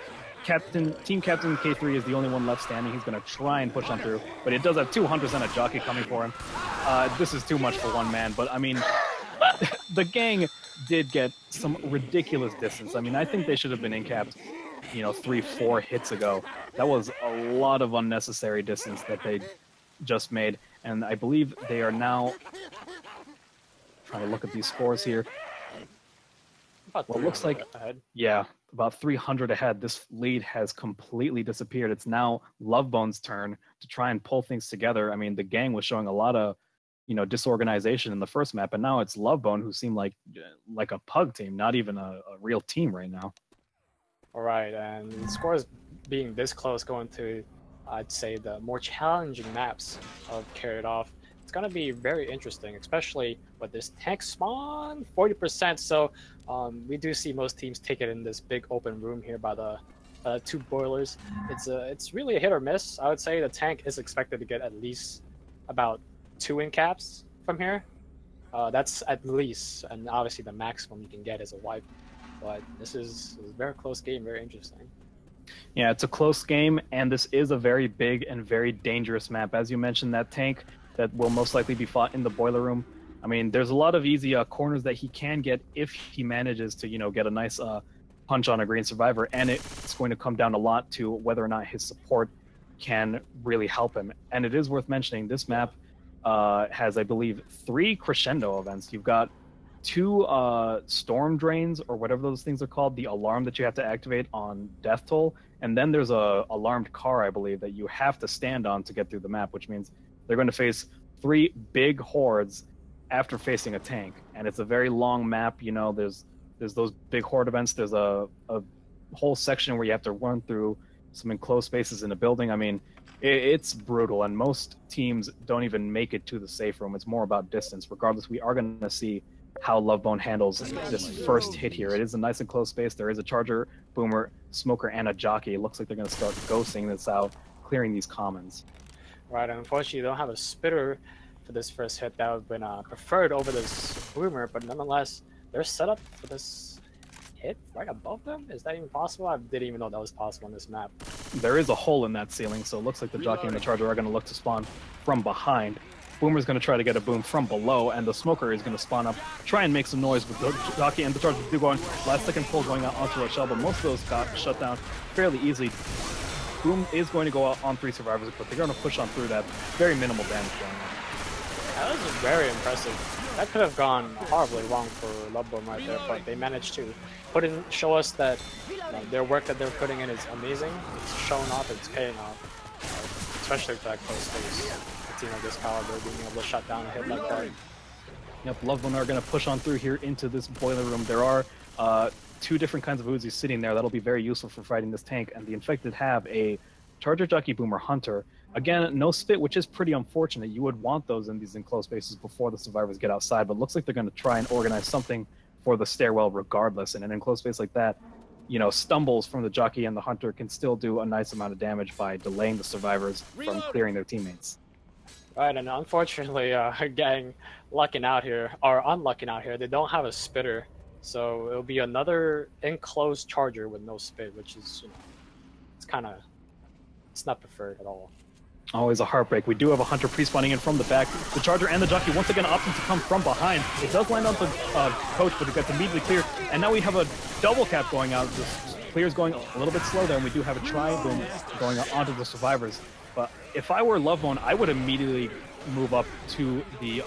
Team Captain K3 is the only one left standing. He's going to try and push on through, but it does have 2 Hunters and a Jockey coming for him. This is too much for one man, but I mean, the gang did get some ridiculous distance. I mean, I think they should have been in-capped 3-4 hits ago. That was a lot of unnecessary distance that they just made, and I believe they are now trying to look at these scores here. Well, it looks like yeah, about 300 ahead. This lead has completely disappeared. It's now Lovebone's turn to try and pull things together. I mean, the gang was showing a lot of disorganization in the first map, and now it's Lovebone who seem like a pug team, not even a real team right now. All right, and the scores being this close going to, I'd say, the more challenging maps of Carried Off. It's going to be very interesting, especially with this tank spawn, 40%. So we do see most teams take it in this big open room here by the 2 boilers. It's really a hit or miss. I would say the tank is expected to get at least about 2 in caps from here. That's at least, and obviously the maximum you can get is a wipe. But this is a very close game, very interesting. Yeah, it's a close game, and this is a very big and very dangerous map. As you mentioned, that tank that will most likely be fought in the boiler room. I mean, there's a lot of easy corners that he can get if he manages to, get a nice punch on a green Survivor, and it's going to come down a lot to whether or not his support can really help him. And it is worth mentioning, this map has, I believe, 3 crescendo events. You've got 2 storm drains, or whatever those things are called, the alarm that you have to activate on death toll, and then there's a alarmed car, I believe, that you have to stand on to get through the map, which means they're going to face 3 big hordes after facing a tank. And it's a very long map. There's those big horde events. There's a whole section where you have to run through some enclosed spaces in a building. I mean, it's brutal, and most teams don't even make it to the safe room. It's more about distance. Regardless, we are going to see how Lovebone handles this first hit here. It is a nice and close space. There is a Charger, Boomer, Smoker, and a Jockey. It looks like they're going to start ghosting this out, clearing these commons. Right, unfortunately, you don't have a spitter for this first hit. That would have been preferred over this Boomer, but nonetheless, they're set up for this hit right above them. Is that even possible? I didn't even know that was possible on this map. There is a hole in that ceiling, so it looks like the Jockey and the Charger are going to look to spawn from behind. Boomer's going to try to get a boom from below, and the Smoker is going to spawn up, try and make some noise with the Jockey and the Charger do going last second pull going out onto a shell, but most of those got shut down fairly easily. Boom is going to go out on 3 survivors, but they're going to push on through that. Very minimal damage going on. That was very impressive. That could have gone horribly wrong for Lovebone right there, but they managed to show us that their work that they're putting in is amazing. It's showing off, it's paying off, especially for that close space. A team of this caliber being able to shut down a hit like that. Yep, Lovebone are going to push on through here into this boiler room. There are 2 different kinds of Uzis sitting there. That'll be very useful for fighting this tank, and the Infected have a Charger, Jockey, Boomer, Hunter. Again, no spit, which is pretty unfortunate. You would want those in these enclosed spaces before the survivors get outside, but it looks like they're going to try and organize something for the stairwell regardless. In an enclosed space like that, you know, stumbles from the Jockey and the Hunter can still do a nice amount of damage by delaying the survivors from clearing their teammates. Right, and unfortunately, gang lucking out here, or unlucking out here, they don't have a spitter. So it'll be another enclosed Charger with no spit, which is, you know, it's not preferred at all. Always a heartbreak. We do have a Hunter pre-spawning in from the back. The Charger and the Jockey once again opting to come from behind. It does land on the coach, but it gets immediately cleared. And now we have a double cap going out. This clear's going a little bit slow there, and we do have a tri-boom going onto the survivors. But if I were Lovebone, I would immediately move up to the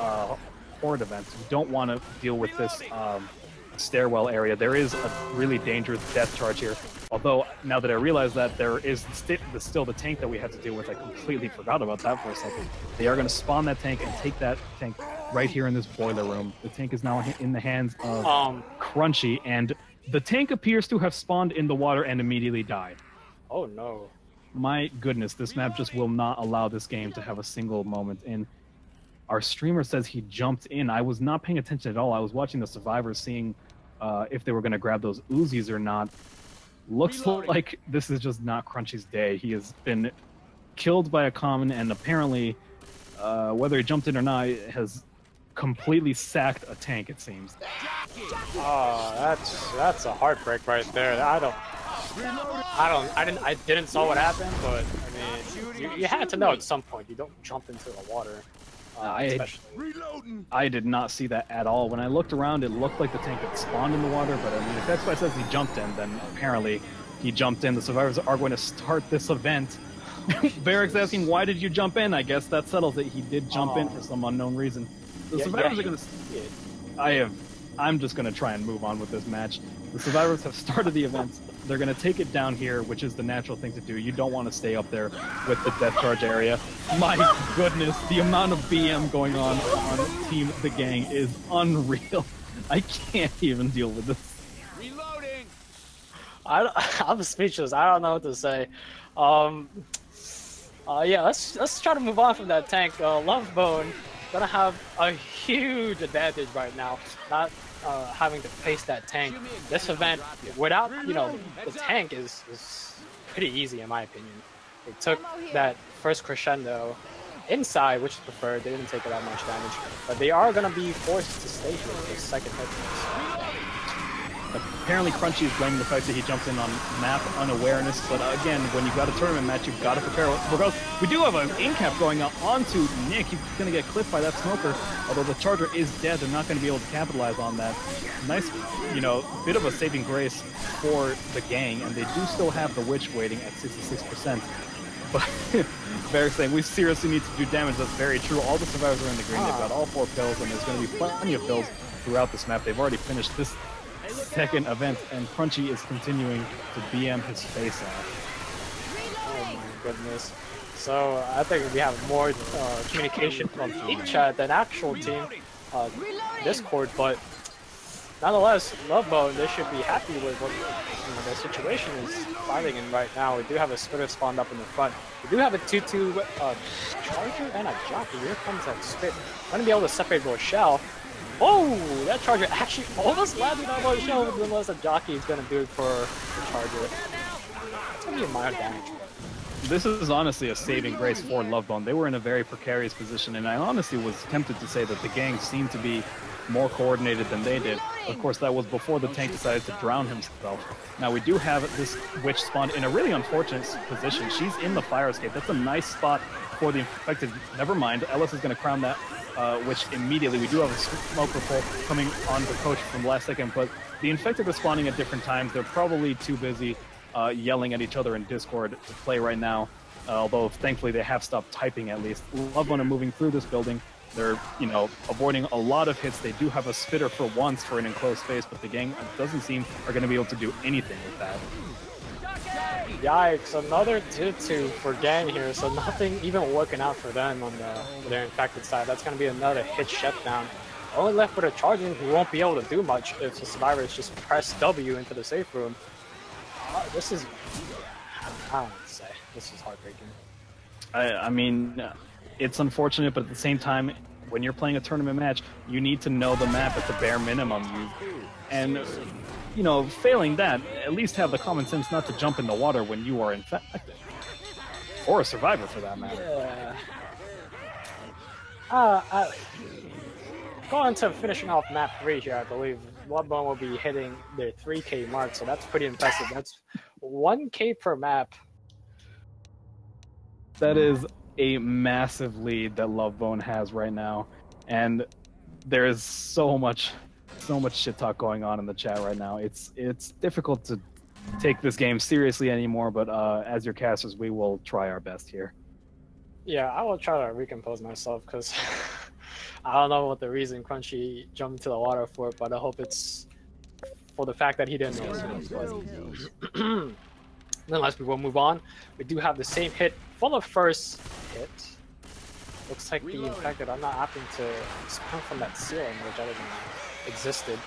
Horde event. You don't want to deal with this stairwell area. There is a really dangerous death charge here. Although, now that I realize that there is still the tank that we had to deal with, I completely forgot about that for a second. They are going to spawn that tank and take that tank right here in this boiler room. The tank is now in the hands of Crunchy, and the tank appears to have spawned in the water and immediately died. Oh no. My goodness, this map just will not allow this game to have a single moment in. Our streamer says he jumped in. I was not paying attention at all. I was watching the survivors, seeing if they were going to grab those Uzis or not. Looks like this is just not Crunchy's day. He has been killed by a common, and apparently, whether he jumped in or not, has completely sacked a tank, it seems. Oh, that's a heartbreak right there. I didn't saw what happened, but I mean, you had to know at some point. You don't jump into the water. I did not see that at all. When I looked around, it looked like the tank had spawned in the water, but I mean, if Xbye says he jumped in, then apparently he jumped in. The survivors are going to start this event. Barrick's asking, why did you jump in? I guess that settles it. He did jump in for some unknown reason. The survivors are going to... I'm just going to try and move on with this match. The survivors have started the event. They're going to take it down here, which is the natural thing to do. You don't want to stay up there with the death charge area. My goodness, the amount of BM going on Team The Gang is unreal. I can't even deal with this. Reloading. I'm speechless. I don't know what to say. Yeah, let's try to move on from that tank. Lovebone gonna have a huge advantage right now, not having to face that tank. This event, without the tank, is pretty easy in my opinion. They took that first crescendo inside, which is preferred. They didn't take that much damage, but they are gonna be forced to stay here for the second hit. Apparently Crunchy is blaming the fact that he jumped in on map unawareness, but again, when you've got a tournament match, you've got to prepare. We do have an in-cap going out onto Nick. He's going to get clipped by that Smoker, although the Charger is dead. They're not going to be able to capitalize on that. Nice, bit of a saving grace for the gang, and they do still have the Witch waiting at 66%. But Barrick's saying, we seriously need to do damage. That's very true. All the survivors are in the green. They've got all 4 pills, and there's going to be plenty of pills throughout this map. They've already finished this second event, and Crunchy is continuing to BM his face off. Oh my goodness. So I think we have more communication from team chat than actual team Discord, but nonetheless, Lovebone, they should be happy with what their situation is fighting in right now. We do have a Spitter spawned up in the front. We do have a 2-2 Charger and a Jockey. Here comes that Spit. Going to be able to separate Rochelle. Oh, that charger actually almost landed on my show, unless the jockey is gonna do it for the charger. It's gonna be a minor damage. This is honestly a saving grace for Lovebone. They were in a very precarious position, and I honestly was tempted to say that the gang seemed to be more coordinated than they did. Of course, that was before the tank decided to drown himself. Now, we do have this witch spawned in a really unfortunate position. She's in the fire escape. That's a nice spot for the infected. Never mind, Ellis is going to crown that witch immediately. We do have a smoker pull coming on the coach from last second, but the infected are spawning at different times. They're probably too busy yelling at each other in Discord to play right now, although thankfully they have stopped typing at least. Lovebone are moving through this building. They're, avoiding a lot of hits. They do have a spitter for once for an enclosed space, but the gang doesn't seem are going to be able to do anything with that. Yikes, another 2-2 for gang here, so nothing even working out for them on their infected side. That's going to be another hit shutdown. Only left with a charging who won't be able to do much if the survivors just press W into the safe room. This is, I don't know what to say. This is heartbreaking. I mean, it's unfortunate, but at the same time, when you're playing a tournament match, you need to know the map at the bare minimum. Failing that, at least have the common sense not to jump in the water when you are infected. Or a survivor, for that matter. Yeah. Going to finishing off map 3 here, I believe. Lovebone will be hitting their 3K mark, so that's pretty impressive. That's 1K per map. That is a massive lead that Lovebone has right now, and there is so much shit talk going on in the chat right now. It's difficult to take this game seriously anymore, but as your casters, we will try our best here. Yeah, I will try to recompose myself, because I don't know what the reason Crunchy jumped into the water for, but I hope it's for the fact that he didn't know. Nonetheless, we will move on. We do have the same hit for the first hit. Looks like the infected are not opting to spawn from that ceiling, which I didn't know existed.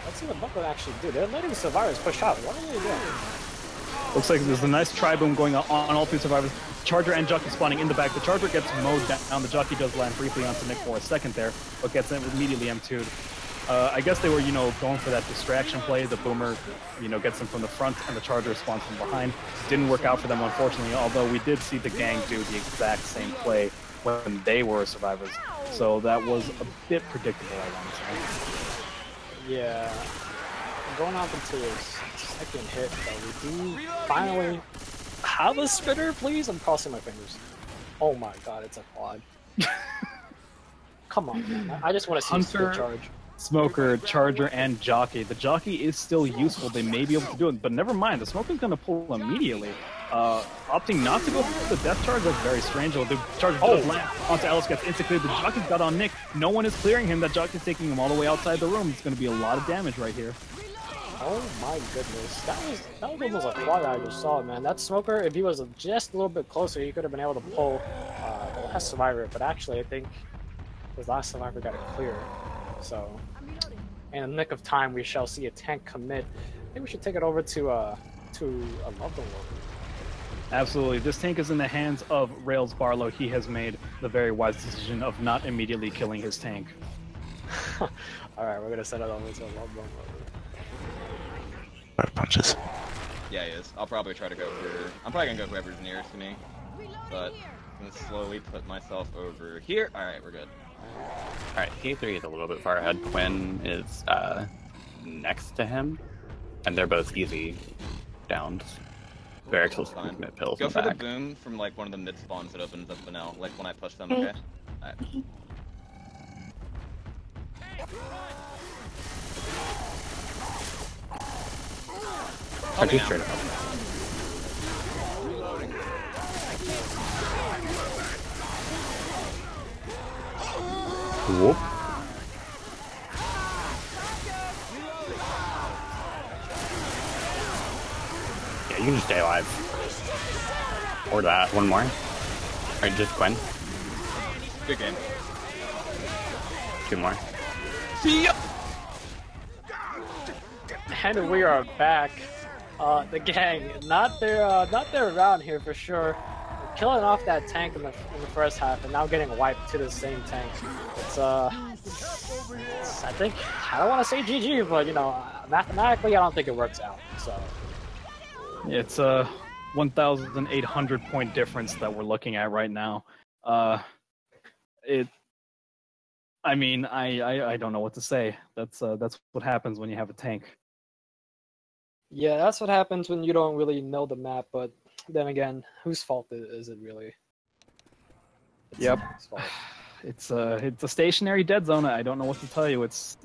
Let's see what Buckle actually do. They're letting the survivors push out. What are they doing? Looks like there's a nice tri-boom going on all three survivors. Charger and Jockey spawning in the back. The Charger gets mowed down. The Jockey does land briefly onto Nick for a second there, but gets immediately M2'd. I guess they were, going for that distraction play. The Boomer, gets them from the front, and the Charger spawns from behind. Didn't work out for them, unfortunately, although we did see the gang do the exact same play when they were survivors. So that was a bit predictable, I want to say. Yeah. Going on into his second hit, though, we do finally have a spitter, please? I'm crossing my fingers. Oh my god, it's a quad. Come on, man. I just want to see Hunter, charge. Smoker, Charger, and Jockey. The Jockey is still useful. They may be able to do it, but never mind. The Smoker's going to pull immediately. Opting not to go for the death charge, that's very strange. The Charger does land onto Ellis, gets insta-cleared. The Jockey's got on Nick. No one is clearing him. That Jockey's taking him all the way outside the room. It's going to be a lot of damage right here. Oh my goodness. That was almost a quad I just saw, man. That Smoker, if he was just a little bit closer, he could have been able to pull the last survivor, but actually I think his last survivor got it clear. So, in the nick of time, we shall see a tank commit. I think we should take it over to a Lovebone. Absolutely. This tank is in the hands of Rails Barlow. He has made the very wise decision of not immediately killing his tank. Alright, we're going to send it over to a Lovebone. Punches. Yeah, he is. I'll probably try to go for... I'm probably going to go whoever's nearest to me. But I'm going to slowly put myself over here. Alright, we're good. Alright, K3 is a little bit far ahead. Quinn is next to him, and they're both easy downs. Varix will commit pills. Go for the boom from like one of the mid spawns that opens up the now, like when I push them, okay? Alright. I'm just straight up. Whoop. Yeah, you can just stay alive. Or that. One more. Alright, just Quinn. Good game. Two more. See ya! And we are back. The gang, not their round here for sure. Killing off that tank in the first half, and now getting wiped to the same tank. It's I think, I don't want to say GG, but, you know, mathematically, I don't think it works out, so. It's a 1,800 point difference that we're looking at right now. I mean, I don't know what to say. That's what happens when you have a tank. Yeah, that's what happens when you don't really know the map, but then again, whose fault is it really? Yep. It's a stationary dead zone. I don't know what to tell you. It's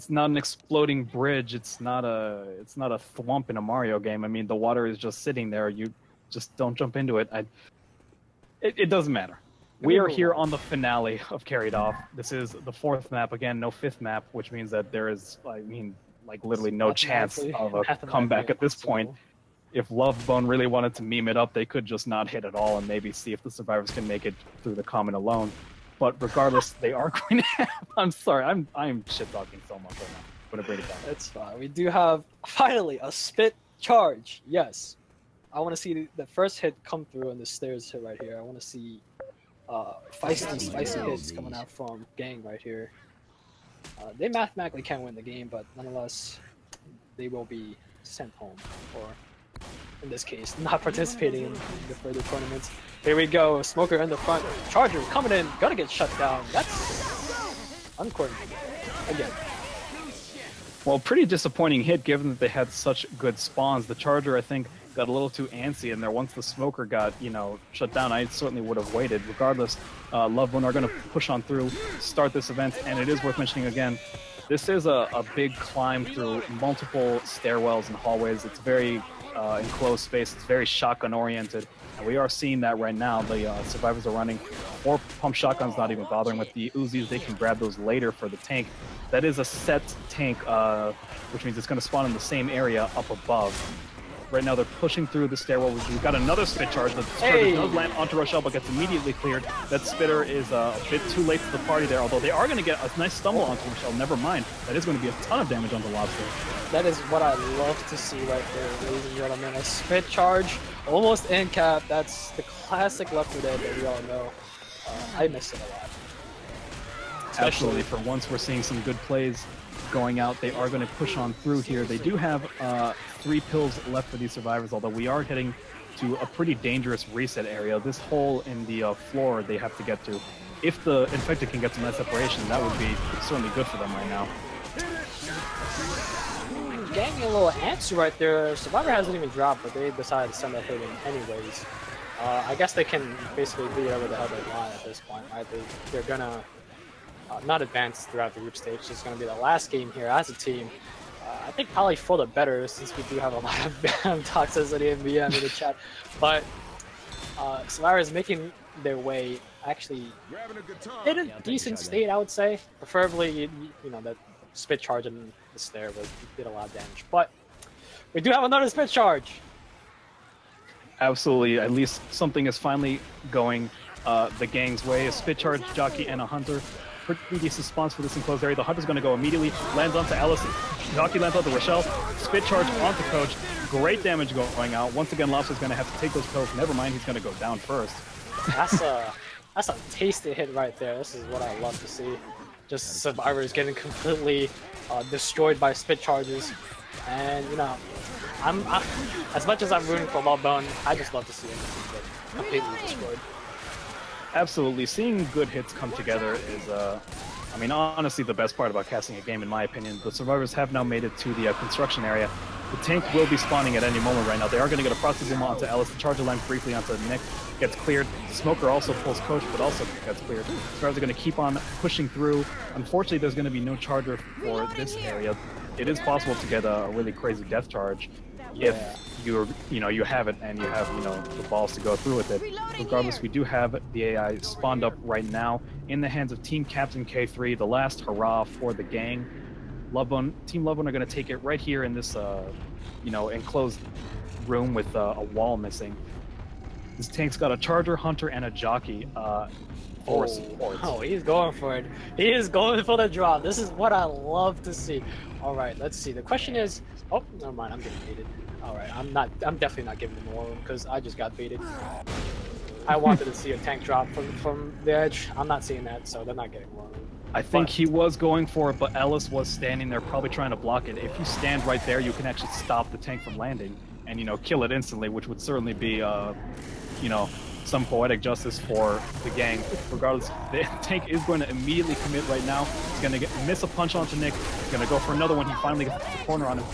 not an exploding bridge. It's not a thwomp in a Mario game. I mean, the water is just sitting there. You just don't jump into it. It doesn't matter. We are here on the finale of Carried Off. This is the 4th map again, no 5th map, which means that there is, I mean, like literally no chance of a comeback at this point. If Lovebone really wanted to meme it up, they could just not hit at all and maybe see if the survivors can make it through the common alone. But regardless, they are going to have... I'm sorry, I'm shit-talking so much right now. I'm going to bring it down. It's fine. We do have, finally, a spit charge. Yes. I want to see the first hit come through and the stairs hit right here. I want to see feisty hits coming out from Gang right here. They mathematically can win the game, but nonetheless, they will be sent home, or in this case, not participating in the further tournaments. Here we go, Smoker in the front, Charger coming in, gonna get shut down. That's uncoordinated again. Well, pretty disappointing hit given that they had such good spawns. The Charger, I think, got a little too antsy in there. Once the Smoker got, you know, shut down, I certainly would have waited. Regardless, Lovebone are going to push on through, start this event, and it is worth mentioning again, this is a big climb through multiple stairwells and hallways. It's very enclosed space. It's very shotgun-oriented, and we are seeing that right now. The survivors are running 4 pump shotguns, not even bothering with the Uzis. They can grab those later for the tank. That is a set tank, which means it's going to spawn in the same area up above. Right now they're pushing through the stairwell. We've got another spit charge. The charge does land onto Rochelle, but gets immediately cleared. That spitter is a bit too late to the party there, although they are going to get a nice stumble onto Rochelle. Never mind. That is going to be a ton of damage on the Lobster. That is what I love to see right there, ladies and gentlemen. A spit charge, almost in cap. That's the classic Left 4 Dead that we all know. I miss it a lot. Absolutely. For once, we're seeing some good plays going out. They are going to push on through here. They do have 3 pills left for these survivors, although we are heading to a pretty dangerous reset area. This hole in the floor they have to get to. If the infected can get some nice separation, that would be certainly good for them right now. Getting a little antsy right there. Survivor hasn't even dropped, but they decided to send that hit in anyways. I guess they can basically do whatever the hell they want at this point, right? They're gonna not advance throughout the group stage. It's going to be the last game here as a team. I think probably for the better, since we do have a lot of toxicity and BM in the chat. But Survivor is making their way actually in a decent state, I would say. Preferably, you know, that spit charge and the stair did a lot of damage. But we do have another spit charge. Absolutely. At least something is finally going the gang's way. A spit charge, jockey, and a hunter. Pretty decent spawns for this enclosed area. The Hunter's going to go immediately, lands onto Allison. Jockey lands onto Rochelle. Spit charge onto Coach. Great damage going out. Once again, Lobster's going to have to take those pills. Never mind, he's going to go down first. That's a tasty hit right there. This is what I love to see. Just survivors getting completely destroyed by spit charges. And, you know, I'm as much as I'm rooting for Lovebone, I just love to see him get completely destroyed. Absolutely. Seeing good hits come together is, I mean, honestly, the best part about casting a game, in my opinion. The survivors have now made it to the construction area. The tank will be spawning at any moment right now. They are going to get a process boom onto Ellis. The charger line briefly onto Nick gets cleared. Smoker also pulls Coach, but also gets cleared. Survivors are going to keep on pushing through. Unfortunately, there's going to be no charger for this area. It is possible to get a really crazy death charge if you have it and you have the balls to go through with it. Regardless, we do have the AI spawned up right now in the hands of Team Captain K3. The last hurrah for the gang. Team Lovebone are going to take it right here in this enclosed room with a wall missing. This tank's got a charger, hunter, and a jockey for support. Oh, he's going for it. He is going for the drop. This is what I love to see. All right, let's see. The question is, oh, never mind. I'm getting baited. All right, I'm definitely not giving them more because I just got baited. I wanted to see a tank drop from the edge. I'm not seeing that, so they're not getting more. I think he was going for it, but Ellis was standing there probably trying to block it. If you stand right there, you can actually stop the tank from landing and, you know, kill it instantly, which would certainly be, you know, some poetic justice for the gang. Regardless, the tank is going to immediately commit right now. He's going to miss a punch onto Nick. He's going to go for another one. He finally gets the corner on him.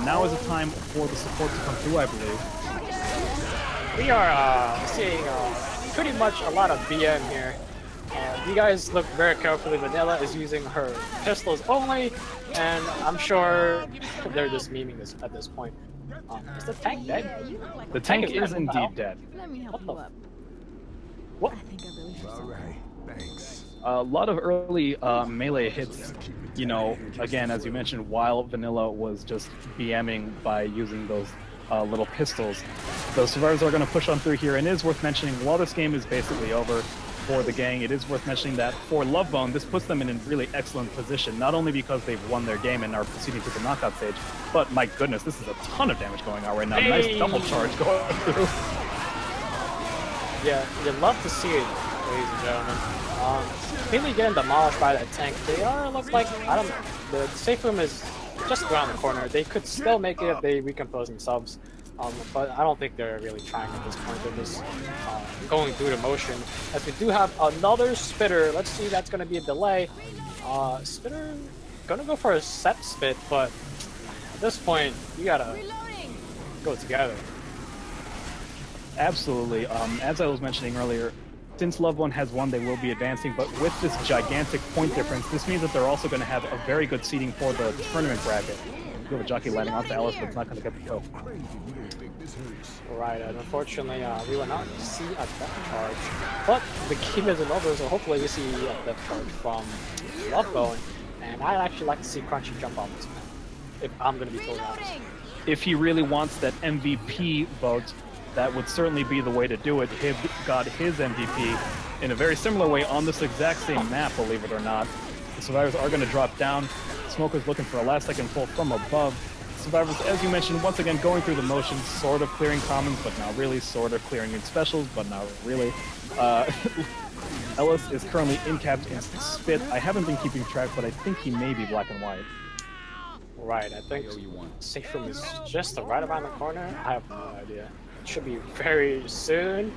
Now is the time for the support to come through, I believe. We are seeing pretty much a lot of BM here. You guys look very carefully. Vanilla is using her pistols only, and I'm sure they're just memeing this at this point. Is the tank dead? The tank is indeed dead. Let me help you up. What? I think I really should. All right, thanks. A lot of early melee hits, you know, again, as you mentioned, while Vanilla was just BMing by using those little pistols. The survivors are going to push on through here, and it is worth mentioning, while this game is basically over for the gang, it is worth mentioning that for Lovebone, this puts them in a really excellent position, not only because they've won their game and are proceeding to the knockout stage, but my goodness, this is a ton of damage going on right now. Hey. Nice double charge going through. Yeah, you love to see it, ladies and gentlemen. Completely getting demolished by that tank. They look like, I don't know, the safe room is just around the corner. They could still make it if they recompose themselves. But I don't think they're really trying at this point. They're just going through the motion. As we do have another spitter. Let's see, that's going to be a delay. Spitter going to go for a set spit, but at this point, you got to go together. Absolutely. As I was mentioning earlier, since Lovebone has won, they will be advancing, but with this gigantic point difference, this means that they're also going to have a very good seeding for the tournament bracket. You have a jockey landing onto Ellis, but it's not going to get the kill. Right, and unfortunately, we will not see a death charge, but the game isn't over, so hopefully we see a death charge from Lovebone, and I'd actually like to see Crunchy jump off this map, if I'm going to be totally honest. If he really wants that MVP vote, that would certainly be the way to do it. Hib got his MVP in a very similar way on this exact same map, believe it or not. The survivors are going to drop down. Smoker's looking for a last-second pull from above. Survivors, as you mentioned, once again going through the motions, sort of clearing commons, but not really, sort of clearing in specials, but not really. Ellis is currently in-capped in Spit. I haven't been keeping track, but I think he may be black and white. Right, I think safe room is just right around the corner. I have no idea. It should be very soon.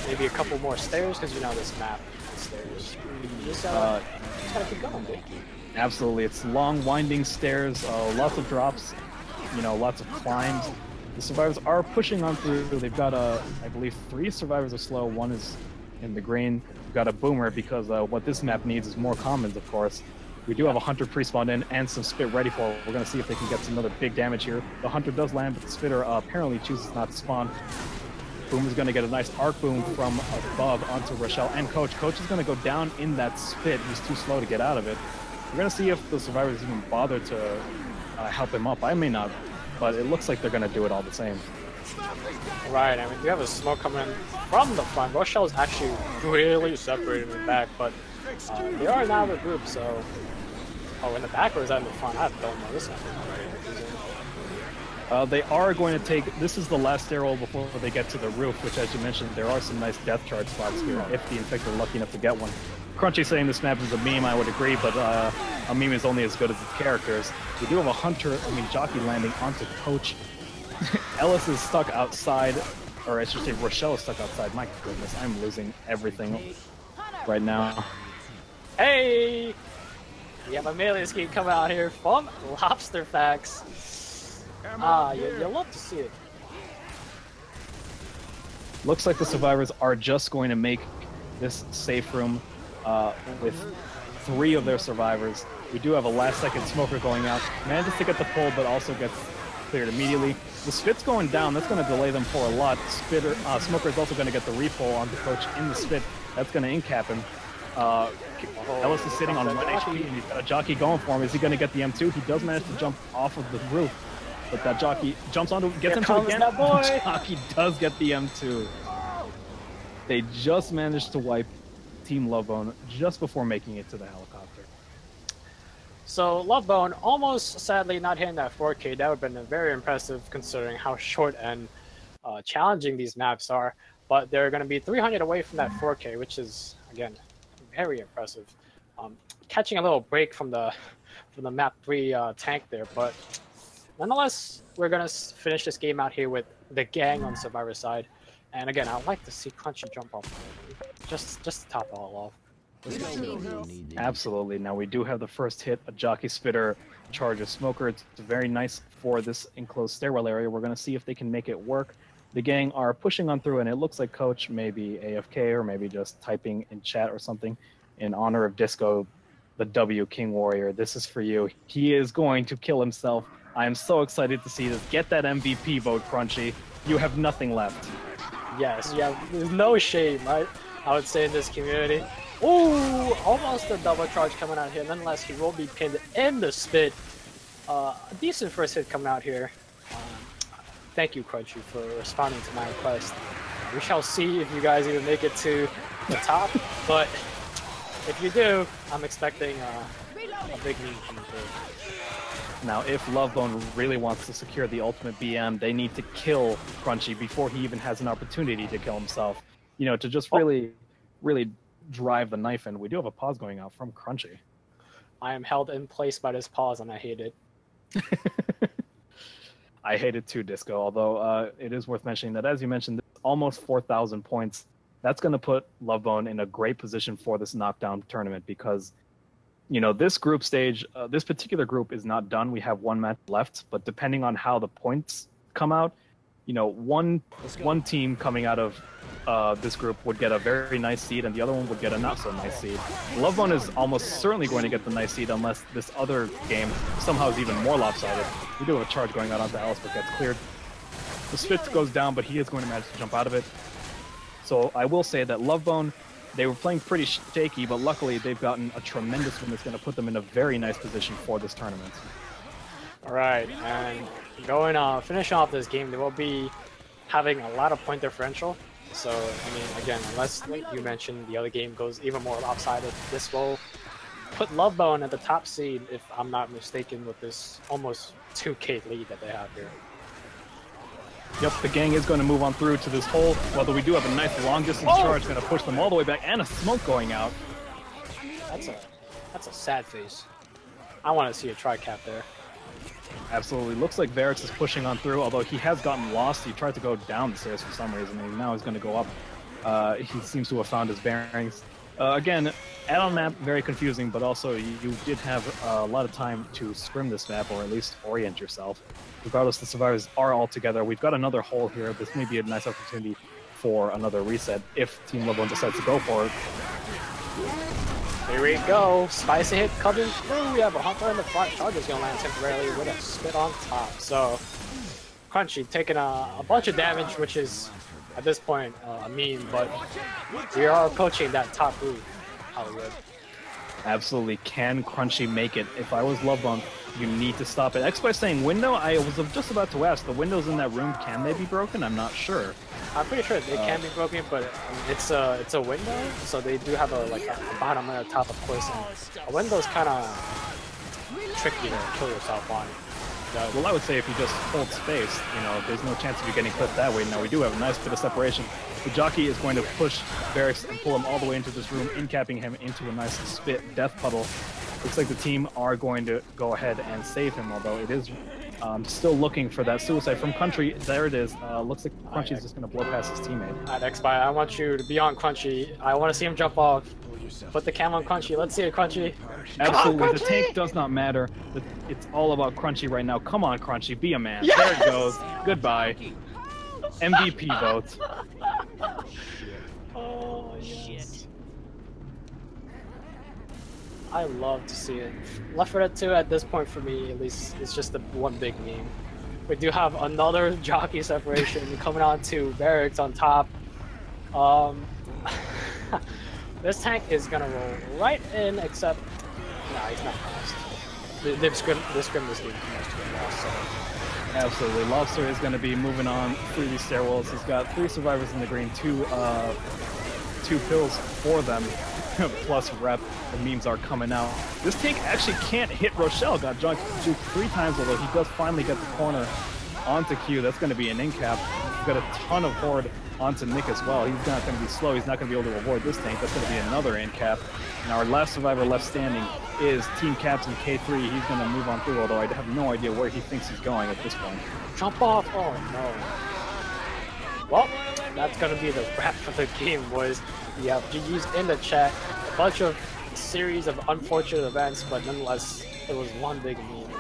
Maybe a couple more stairs, because you know this map has stairs. You just gotta keep going, dude. Absolutely, it's long, winding stairs, lots of drops, you know, lots of climbs. The survivors are pushing on through. They've got, I believe, 3 survivors are slow. 1 is in the green. We've got a boomer because what this map needs is more commons, of course. We do have a hunter pre-spawned in and some spit ready for it. We're going to see if they can get some other big damage here. The hunter does land, but the spitter apparently chooses not to spawn. Boom is going to get a nice arc boom from above onto Rochelle and Coach. Coach is going to go down in that spit. He's too slow to get out of it. We're going to see if the survivors even bother to help him up. I may not, but it looks like they're going to do it all the same. Right, I mean, we have a smoke coming in from the front. Rochelle is actually really separated in the back, but they are now the group, so... Oh, in the back or is that in the front? I don't know. This one. They are going to take... This is the last stairwell before they get to the roof, which, as you mentioned, there are some nice death charge spots here, if the Infector are lucky enough to get one. Crunchy saying this map is a meme, I would agree, but a meme is only as good as its characters. We do have a hunter, jockey landing onto Coach. Ellis is stuck outside, or I should say Rochelle is stuck outside. My goodness, I'm losing everything right now. Hey! We have a melee scheme coming out here from Lobster Facts. You love to see it. Looks like the survivors are just going to make this safe room with 3 of their survivors. We do have a last-second smoker going out. Manages to get the pull, but also gets cleared immediately. The spit's going down. That's going to delay them for a lot. Smoker is also going to get the repull on the Coach in the spit. That's going to in-cap him. Ellis is sitting on 1 HP, and he's got a jockey going for him. Is he going to get the M2? He does manage to jump off of the roof, but that jockey jumps onto, gets into it again. That boy. The jockey does get the M2. They just managed to wipe Team Lovebone just before making it to the helicopter. So Lovebone almost, sadly, not hitting that 4K. That would have been very impressive considering how short and challenging these maps are. But they're going to be 300 away from that 4K, which is, again, very impressive. catching a little break from the map 3 tank there, but nonetheless, we're gonna finish this game out here with the gang on Survivor side. And again, I'd like to see Crunchy jump off, just to top it all off. Absolutely. Now we do have the first hit, a Jockey Spitter charge of Smoker. It's very nice for this enclosed stairwell area. We're going to see if they can make it work. The gang are pushing on through, and it looks like Coach may be AFK or maybe just typing in chat or something in honor of Disco, the W King Warrior. This is for you. He is going to kill himself. I am so excited to see this. Get that MVP vote, Crunchy. You have nothing left. Yes, yeah, there's no shame, right? I would say in this community. Ooh, almost a double charge coming out here. Nonetheless, he will be pinned in the spit. A decent first hit coming out here. Thank you, Crunchy, for responding to my request. We shall see if you guys even make it to the top, but if you do, I'm expecting a big meme coming through. Now, if Lovebone really wants to secure the ultimate BM, they need to kill Crunchy before he even has an opportunity to kill himself. You know, to just really drive the knife in. We do have a pause going out from Crunchy. I am held in place by this pause, and I hate it. I hate it too, Disco, although it is worth mentioning that, as you mentioned, almost 4,000 points. That's going to put Lovebone in a great position for this knockdown tournament because, you know, this group stage, this particular group is not done. We have one match left, but depending on how the points come out, you know, one team coming out of this group would get a very nice seed, and the other one would get a not so nice seed. Lovebone is almost certainly going to get the nice seed unless this other game somehow is even more lopsided. We do have a charge going out onto Alice, but gets cleared. The spit goes down, but he is going to manage to jump out of it. So I will say that Lovebone, they were playing pretty shaky, but luckily they've gotten a tremendous win that's going to put them in a very nice position for this tournament. All right, and finishing off this game, they will be having a lot of point differential. So, I mean, again, unless, like you mentioned, the other game goes even more lopsided, this will put Lovebone at the top seed, if I'm not mistaken, with this almost 2K lead that they have here. Yep, the gang is going to move on through to this hole, although we do have a nice long-distance charge going to push them all the way back, and a smoke going out. That's a sad face. I want to see a tri-cap there. Absolutely. Looks like Varix is pushing on through, although he has gotten lost. He tried to go down the stairs for some reason, and now he's going to go up. He seems to have found his bearings. Again, add-on map, very confusing, but also you did have a lot of time to scrim this map, or at least orient yourself. Regardless, the survivors are all together. We've got another hole here. This may be a nice opportunity for another reset if Team Lovebone decides to go for it. Here we go. Spicy hit coming through. We have a Hunter in the front. Charger's going to land temporarily with a spit on top. So, Crunchy taking a bunch of damage, which is, at this point, a meme, but we are approaching that top roof, Hollywood. Absolutely. Can Crunchy make it? If I was Lovebone, you need to stop it. Xbye saying window? I was just about to ask, the windows in that room, can they be broken? I'm not sure. I'm pretty sure they can be broken, but it's a window, so they do have a bottom and a top, of course. And a window's kind of tricky to kill yourself on. Well, I would say if you just hold space, you know, there's no chance of you getting clipped that way. Now, we do have a nice bit of separation. The jockey is going to push Varix and pull him all the way into this room, incapping him into a nice spit death puddle. Looks like the team are going to go ahead and save him, although it is still looking for that suicide from Crunchy. There it is. Looks like Crunchy is just going to blow past his teammate. Alright, Xbye, I want you to be on Crunchy. I want to see him jump off. Put the cam on Crunchy. Let's see it, Crunchy. Absolutely. On, the tank does not matter. It's all about Crunchy right now. Come on, Crunchy. Be a man. Yes! There it goes. Goodbye. MVP vote. Oh, yes. I love to see it. Left 4 Dead 2 at this point for me, at least, is just the one big meme. We do have another jockey separation coming on to Varix on top. This tank is gonna roll right in, except nah, he's not lost. They've scrimmed this game too much to get lost. So. Absolutely. Lobster is going to be moving on through these stairwells. He's got 3 survivors in the green, 2 pills for them, plus rep. The memes are coming out. This tank actually can't hit Rochelle. Got juked 3 times, although he does finally get the corner onto Q. That's going to be an in-cap We've got a ton of horde onto Nick as well. He's not going to be slow. He's not going to be able to avoid this tank. That's going to be another in cap. And our last survivor left standing is Team Captain K3. He's going to move on through, although I have no idea where he thinks he's going at this point. Jump off! Oh no. Well, that's going to be the wrap for the game, boys. We have GG's in the chat. A bunch of series of unfortunate events, but nonetheless, it was one big meme.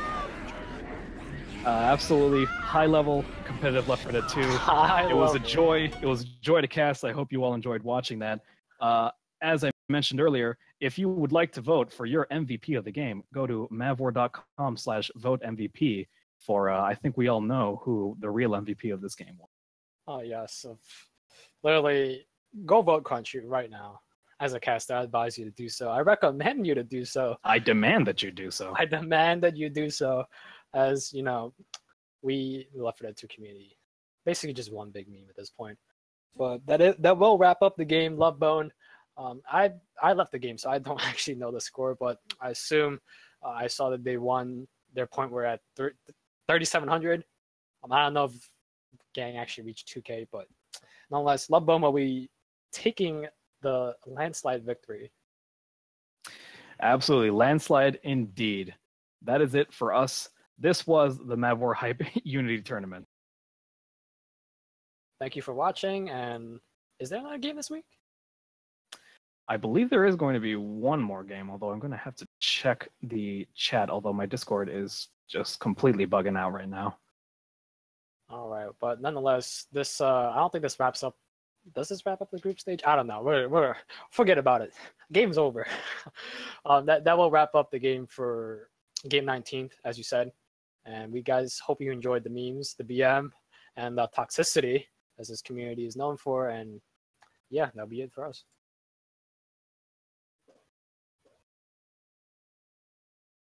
Absolutely high-level competitive Left 4 Dead 2. It was a joy. It was a joy to cast. I hope you all enjoyed watching that. As I mentioned earlier, if you would like to vote for your MVP of the game, go to mavwar.com/vote-MVP for, I think we all know who the real MVP of this game was. Oh, yes. So, literally, go vote Crunchy right now. As a caster, I advise you to do so. I recommend you to do so. I demand that you do so. I demand that you do so. As, you know, we Left 4 Dead 2 community. Basically just one big meme at this point. But that will wrap up the game, Lovebone. I left the game, so I don't actually know the score, but I assume I saw that they won. Their point were at 3,700. I don't know if gang actually reached 2K, but nonetheless, Lovebone will be taking the landslide victory. Absolutely, landslide indeed. That is it for us. This was the MavWar Hype Unity Tournament. Thank you for watching, and is there another game this week? I believe there is going to be one more game, although I'm going to have to check the chat, although my Discord is just completely bugging out right now. All right, but nonetheless, this I don't think this wraps up. Does this wrap up the group stage? I don't know. We're forget about it. Game's over. That will wrap up the game for game 19th, as you said. And we guys hope you enjoyed the memes, the BM, and the toxicity, as this community is known for. And yeah, that'll be it for us.